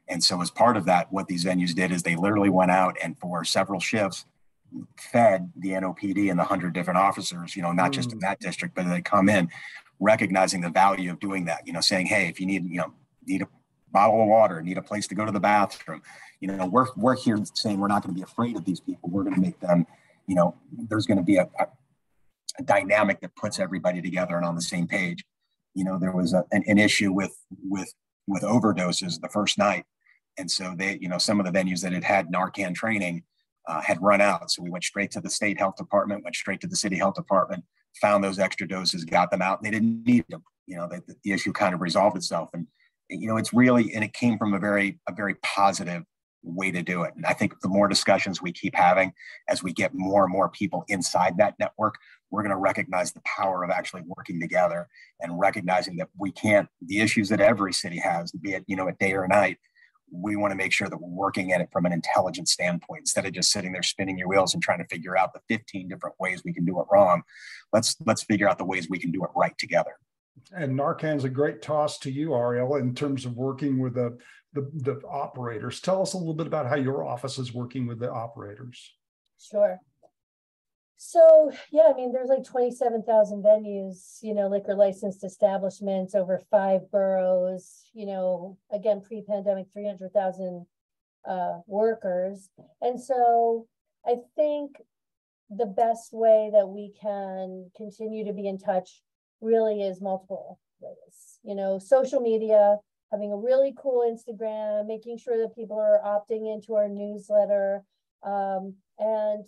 And so as part of that, what these venues did is they literally went out and for several shifts fed the NOPD and the 100 different officers, you know, not just in that district, but they come in recognizing the value of doing that, you know, saying, hey, if you need a bottle of water, need a place to go to the bathroom, you know, we're here saying we're not going to be afraid of these people. We're going to make them, you know, there's going to be a dynamic that puts everybody together and on the same page. You know, there was an issue with overdoses the first night. And so they, you know, some of the venues that had Narcan training had run out. So we went straight to the state health department, went straight to the city health department, found those extra doses, got them out, and they didn't need them. You know, the issue kind of resolved itself. And, you know, it's really, and it came from a very positive way to do it. And I think the more discussions we keep having as we get more and more people inside that network, we're going to recognize the power of actually working together and recognizing that we can't, the issues that every city has, be it, you know, a day or a night, we want to make sure that we're working at it from an intelligent standpoint instead of just sitting there spinning your wheels and trying to figure out the 15 different ways we can do it wrong. Let's figure out the ways we can do it right together. And Narcan's a great toss to you, Ariel, in terms of working with the operators. Tell us a little bit about how your office is working with the operators. Sure. So, yeah, I mean, there's like 27,000 venues, you know, liquor licensed establishments over 5 boroughs, you know, again, pre-pandemic, 300,000 workers. And so I think the best way that we can continue to be in touch really is multiple ways, you know, social media, having a really cool Instagram, making sure that people are opting into our newsletter. And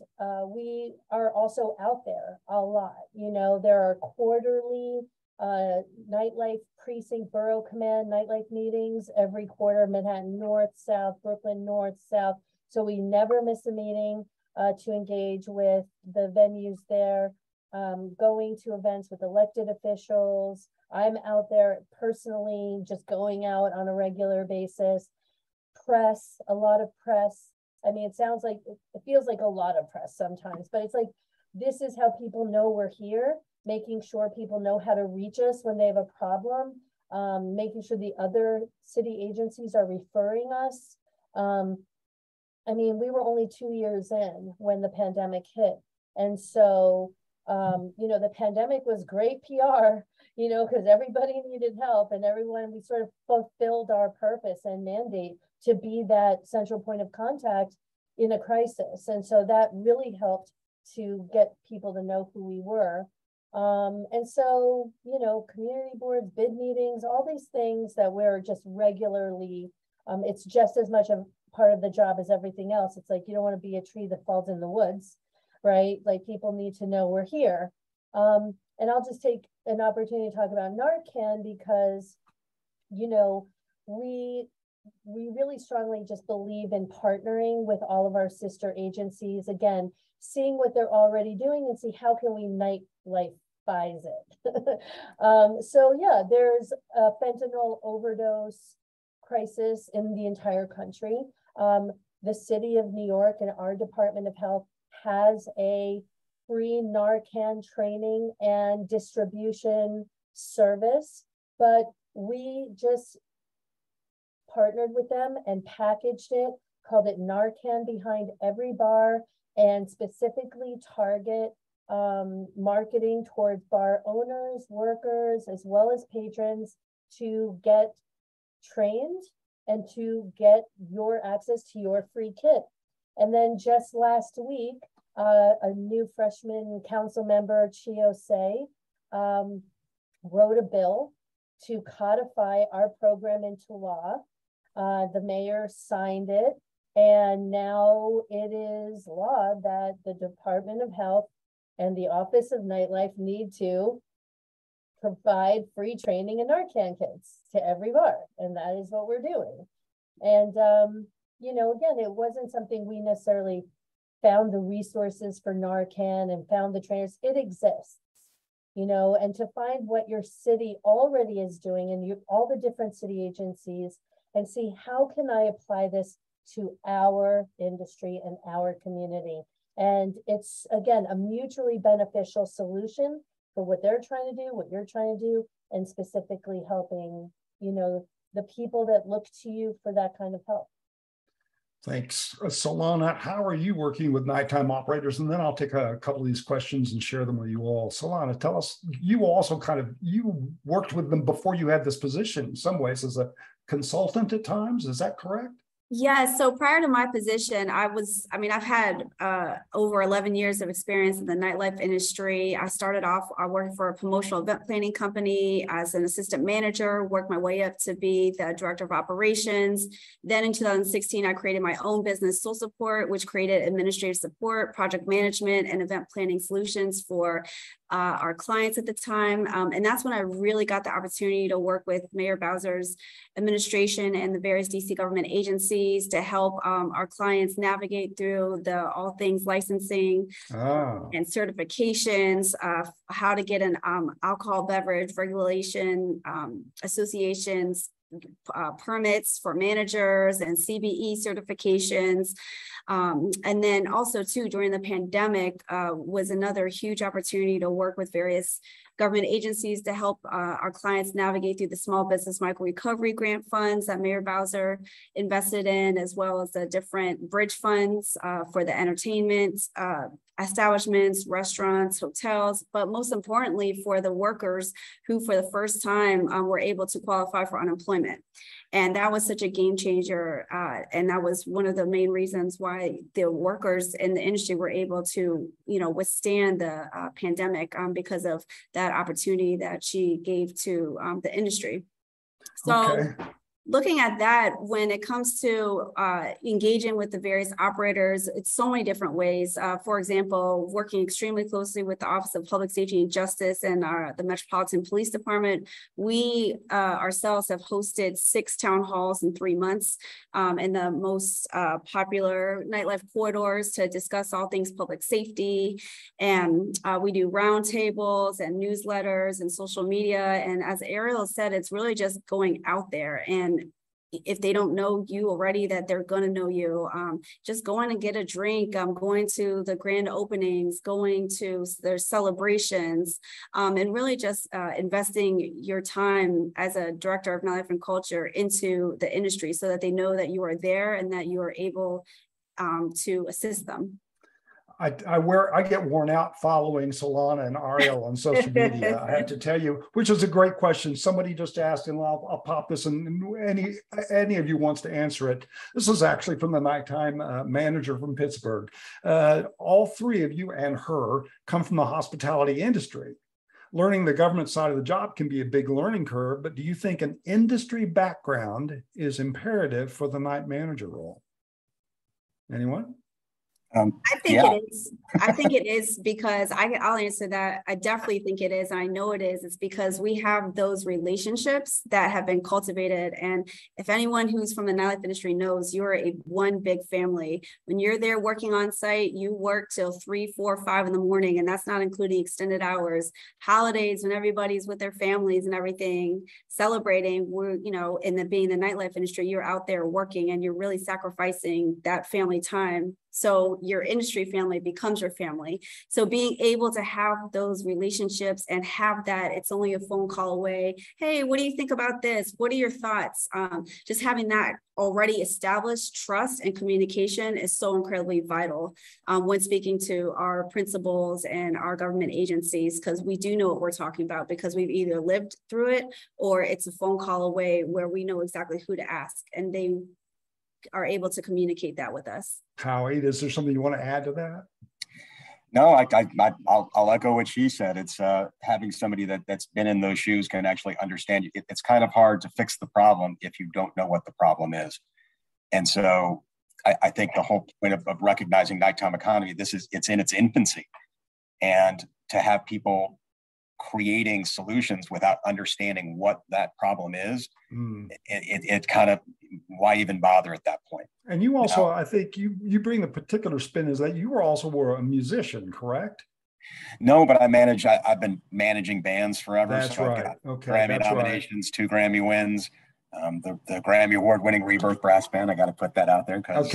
we are also out there a lot. You know, there are quarterly nightlife precinct borough command nightlife meetings every quarter, Manhattan North, South, Brooklyn North, South. So we never miss a meeting to engage with the venues there, going to events with elected officials. I'm out there personally, just going out on a regular basis. Press, a lot of press. I mean, it sounds like, it feels like a lot of press sometimes, but it's like, this is how people know we're here, making sure people know how to reach us when they have a problem, making sure the other city agencies are referring us. I mean, we were only 2 years in when the pandemic hit. And so, you know, the pandemic was great PR, you know, because everybody needed help and everyone, we sort of fulfilled our purpose and mandate to be that central point of contact in a crisis. And so that really helped to get people to know who we were. And so, you know, community boards, bid meetings, all these things that we're just regularly, it's just as much a part of the job as everything else. It's like, you don't want to be a tree that falls in the woods, right? Like, people need to know we're here. And I'll just take an opportunity to talk about Narcan because, you know, we really strongly just believe in partnering with all of our sister agencies. Again, seeing what they're already doing and see how can we nightlife buys it. So yeah, there's a fentanyl overdose crisis in the entire country. The city of New York and our Department of Health has a free Narcan training and distribution service, but we just partnered with them and packaged it, called it Narcan Behind Every Bar, and specifically target marketing towards bar owners, workers, as well as patrons to get trained and to get your access to your free kit. And then just last week, a new freshman council member, Chio Say, wrote a bill to codify our program into law. The mayor signed it, and now it is law that the Department of Health and the Office of Nightlife need to provide free training in Narcan kits to every bar, and that is what we're doing. And you know, again, it wasn't something we necessarily found the resources for Narcan and found the trainers. It exists, you know, and to find what your city already is doing and all the different city agencies, and see how can I apply this to our industry and our community. And it's, again, a mutually beneficial solution for what they're trying to do, what you're trying to do, and specifically helping, you know, the people that look to you for that kind of help. Thanks. Solana, how are you working with nighttime operators? And then I'll take a couple of these questions and share them with you all. Solana, tell us, you also you worked with them before you had this position in some ways as a consultant at times. Is that correct? Yeah, so prior to my position, I've had over 11 years of experience in the nightlife industry. I started off, I worked for a promotional event planning company as an assistant manager, worked my way up to be the director of operations. Then in 2016, I created my own business, Soul Support, which created administrative support, project management, and event planning solutions for our clients at the time. And that's when I really got the opportunity to work with Mayor Bowser's administration and the various DC government agencies to help our clients navigate through all things licensing and certifications, how to get an alcohol beverage regulation associations permits for managers and CBE certifications. And then also too, during the pandemic was another huge opportunity to work with various government agencies to help our clients navigate through the small business micro recovery grant funds that Mayor Bowser invested in, as well as the different bridge funds for the entertainment establishments, restaurants, hotels, but most importantly for the workers who for the first time were able to qualify for unemployment. And that was such a game changer. And that was one of the main reasons why the workers in the industry were able to, withstand the pandemic because of that opportunity that she gave to the industry. So looking at that, when it comes to engaging with the various operators, it's so many different ways. For example, working extremely closely with the Office of Public Safety and Justice and the Metropolitan Police Department. We ourselves have hosted 6 town halls in 3 months in the most popular nightlife corridors to discuss all things public safety. And we do roundtables and newsletters and social media. And as Ariel said, it's really just going out there, and if they don't know you already, that they're going to know you. Just going and get a drink, going to the grand openings, going to their celebrations, and really just investing your time as a director of nightlife and culture into the industry so that they know that you are there and that you are able to assist them. I get worn out following Solana and Ariel on social media. I have to tell you, which is a great question. Somebody just asked, and I'll pop this in. Any of you wants to answer it. This is actually from the nighttime manager from Pittsburgh. All 3 of you and her come from the hospitality industry. Learning the government side of the job can be a big learning curve, but do you think an industry background is imperative for the night manager role? Anyone? I think Yeah. it is. I think it is because I'll answer that. I definitely think it is. And I know it is. It's because we have those relationships that have been cultivated. And if anyone who's from the nightlife industry knows, you're one big family. When you're there working on site, you work till 3, 4, 5 in the morning, and that's not including extended hours. Holidays, when everybody's with their families and everything, celebrating, we're, being the nightlife industry, you're out there working and you're really sacrificing that family time. So your industry family becomes your family. So being able to have those relationships and have that, it's only a phone call away. Hey, what do you think about this? What are your thoughts? Just having that already established trust and communication is so incredibly vital when speaking to our principals and our government agencies, because we do know what we're talking about because we've either lived through it or it's a phone call away where we know exactly who to ask and they are able to communicate that with us. Howie, is there something you want to add to that? No, I'll echo what she said. It's having somebody that's been in those shoes can actually understand. It's kind of hard to fix the problem if you don't know what the problem is. And so I think the whole point of recognizing nighttime economy, it's in its infancy. And to have people creating solutions without understanding what that problem is, it kind of, why even bother at that point? And you also, I think you bring the particular spin is that you were a musician, correct? No, but I've been managing bands forever. That's so right. I've got Okay. Grammy nominations, 2 Grammy wins. The Grammy Award-winning Rebirth Brass Band. I got to put that out there because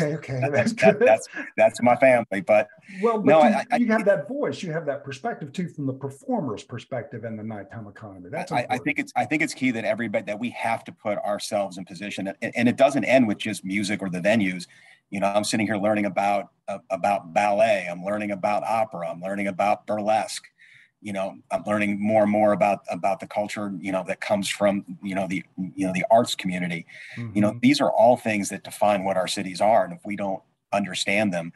that's my family. But you have that voice, you have that perspective too, from the performer's perspective in the nighttime economy. That's I think it's key that that we have to put ourselves in position, and it doesn't end with just music or the venues. I'm sitting here learning about ballet. I'm learning about opera. I'm learning about burlesque. I'm learning more and more about the culture, that comes from, the arts community. Mm-hmm. These are all things that define what our cities are. And if we don't understand them,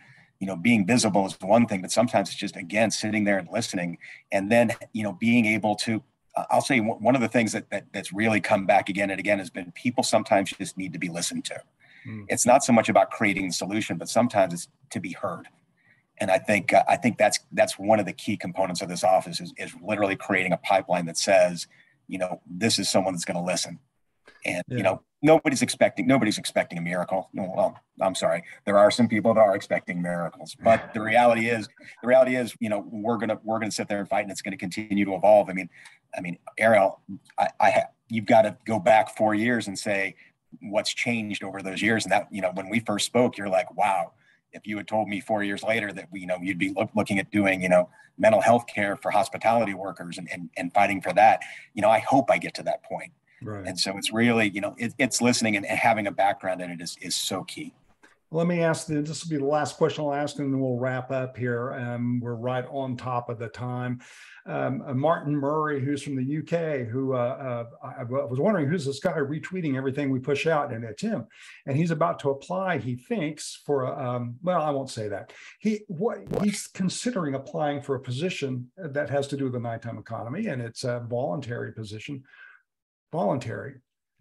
being visible is one thing, but sometimes it's just, again, sitting there and listening. And then, being able to, I'll say one of the things that's really come back again and again has been people sometimes just need to be listened to. It's not so much about creating a solution, but sometimes it's to be heard. And I think that's one of the key components of this office is literally creating a pipeline that says, this is someone that's going to listen. And, nobody's expecting a miracle. No, well, I'm sorry. There are some people that are expecting miracles, but the reality is, we're going to sit there and fight, and it's going to continue to evolve. I mean, Ariel, you've got to go back 4 years and say what's changed over those years. And that, when we first spoke, you're like, wow. If you had told me 4 years later that you'd be looking at doing mental health care for hospitality workers and fighting for that, I hope I get to that point. Right. And so it's really it's listening and having a background in it is so key. Let me ask this will be the last question I'll ask, and then we'll wrap up here. We're right on top of the time. Martin Murray, who's from the UK, who I was wondering who's this guy retweeting everything we push out, and it's him. And he's about to apply, he thinks, for well, I won't say that. He's considering applying for a position that has to do with the nighttime economy, and it's a voluntary position. Voluntary.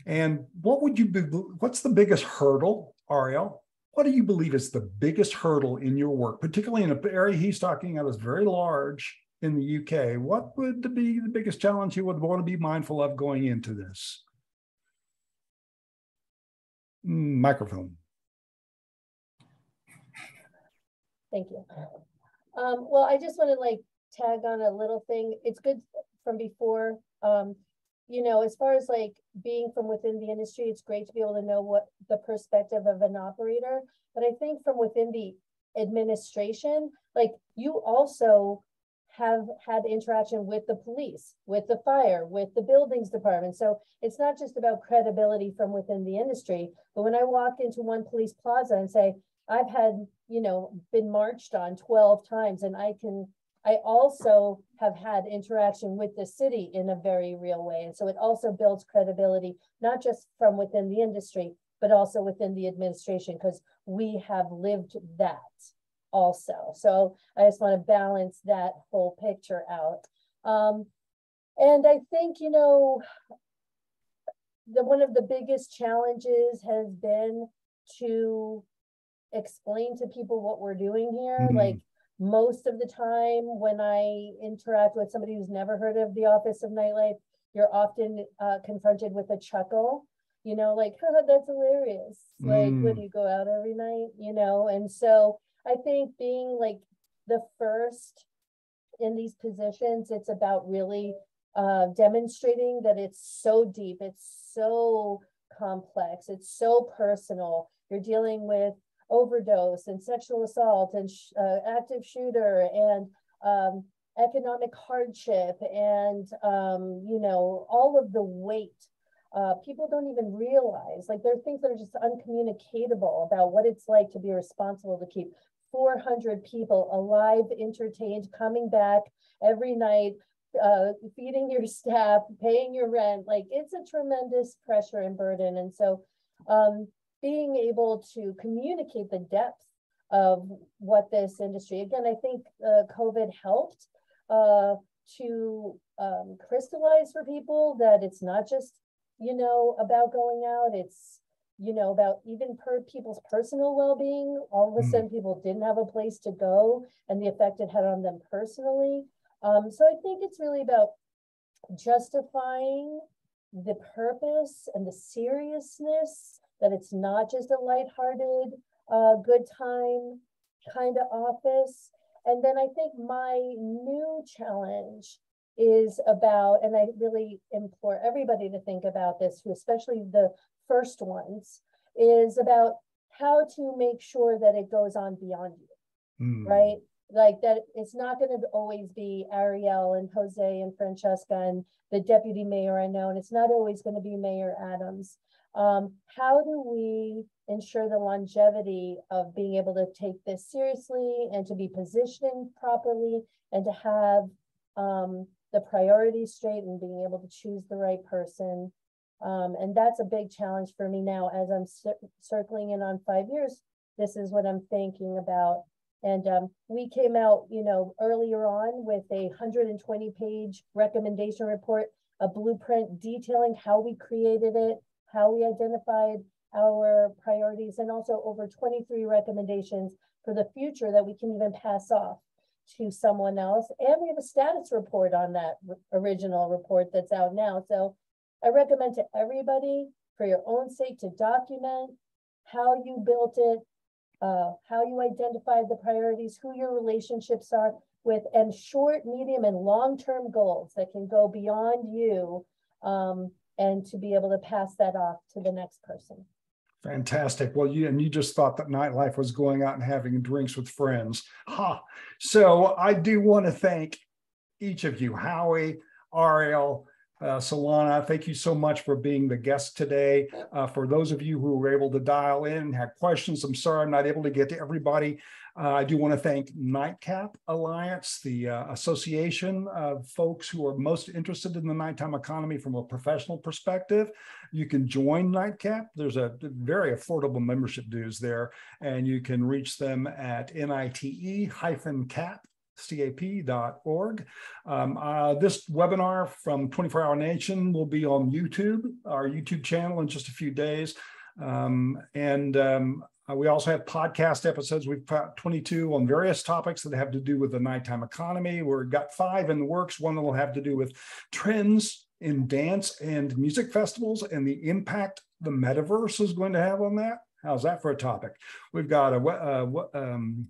And what's the biggest hurdle, Ariel? What do you believe is the biggest hurdle in your work, particularly in an area he's talking about is very large in the UK? What would be the biggest challenge you would want to be mindful of going into this? Microphone. Thank you. Well, I just want to tag on a little thing. It's good from before. As far as being from within the industry, it's great to be able to know what the perspective of an operator. But I think from within the administration, you also have had interaction with the police, with the fire, with the buildings department. So it's not just about credibility from within the industry, but when I walk into one police plaza and say, I've had, been marched on 12 times, and I also have had interaction with the city in a very real way. And so it also builds credibility, not just from within the industry, but also within the administration, because we have lived that also. So I just want to balance that whole picture out. And I think, one of the biggest challenges has been to explain to people what we're doing here. Mhm. Like most of the time when I interact with somebody who's never heard of the Office of Nightlife, you're often confronted with a chuckle, you know, like, oh, that's hilarious. Like, when you go out every night, you know? And so I think being like the first in these positions, it's about really demonstrating that it's so deep, it's so complex, it's so personal. You're dealing with overdose and sexual assault and active shooter and economic hardship and you know, all of the weight. People don't even realize, like, there are things that are just uncommunicatable about what it's like to be responsible to keep 400 people alive, entertained, coming back every night, feeding your staff, paying your rent. Like, it's a tremendous pressure and burden. And so being able to communicate the depth of what this industry, again, I think COVID helped to crystallize for people that it's not just, you know, about going out, it's, you know, about even people's personal well-being. All of a sudden people didn't have a place to go and the effect it had on them personally. So I think it's really about justifying the purpose and the seriousness, that it's not just a lighthearted, good time kind of office. And then I think my new challenge is about, and I really implore everybody to think about this, who especially the first ones, is about how to make sure that it goes on beyond you, right? Like that it's not going to always be Ariel and Jose and Francesca and the deputy mayor I know, and it's not always going to be Mayor Adams. How do we ensure the longevity of being able to take this seriously and to be positioned properly and to have the priorities straight and being able to choose the right person? And that's a big challenge for me now as I'm circling in on 5 years. This is what I'm thinking about. And we came out, you know, earlier on with a 120-page recommendation report, a blueprint detailing how we created it, how we identified our priorities, and also over 23 recommendations for the future that we can even pass off to someone else. And we have a status report on that original report that's out now. So I recommend to everybody, for your own sake, to document how you built it, how you identified the priorities, who your relationships are with, and short, medium, and long-term goals that can go beyond you, and to be able to pass that off to the next person. Fantastic. Well, you just thought that nightlife was going out and having drinks with friends. So I do want to thank each of you, Howie, Ariel, Solana, thank you so much for being the guest today. For those of you who were able to dial in, had questions, I'm sorry I'm not able to get to everybody. I do want to thank Nightcap Alliance, the association of folks who are most interested in the nighttime economy from a professional perspective. You can join Nightcap. There's a very affordable membership dues there, and you can reach them at nite-cap.org. This webinar from 24 Hour Nation will be on YouTube, our YouTube channel, in just a few days. We also have podcast episodes. We've got 22 on various topics that have to do with the nighttime economy. We've got 5 in the works. One that will have to do with trends in dance and music festivals and the impact the metaverse is going to have on that. How's that for a topic? We've got a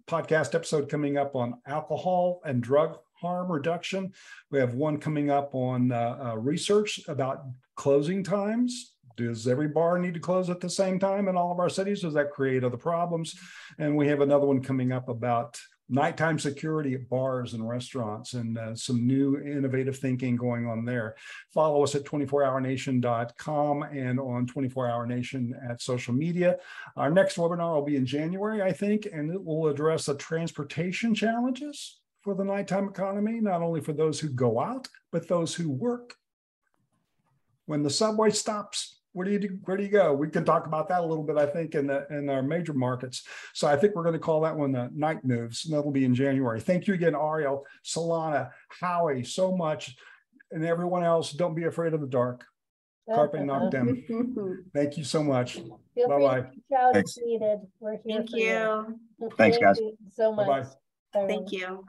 podcast episode coming up on alcohol and drug harm reduction. We have one coming up on research about closing times. Does every bar need to close at the same time in all of our cities? Does that create other problems? And we have another one coming up about nighttime security at bars and restaurants, and some new innovative thinking going on there. Follow us at 24hournation.com and on 24 Hour Nation at social media. Our next webinar will be in January, I think, and it will address the transportation challenges for the nighttime economy, not only for those who go out, but those who work. When the subway stops, where do you go? We can talk about that a little bit, I think, in our major markets. So I think we're going to call that one the Night Moves, and that'll be in January. Thank you again, Ariel, Solana, Howie, so much. And everyone else, don't be afraid of the dark. Carpe noctem. Thank you so much. Feel free Bye-bye. to reach out if Thanks. needed. We're here Thank for you. you. Thanks, guys. You so much. Bye-bye. Bye, Thank Ron. you.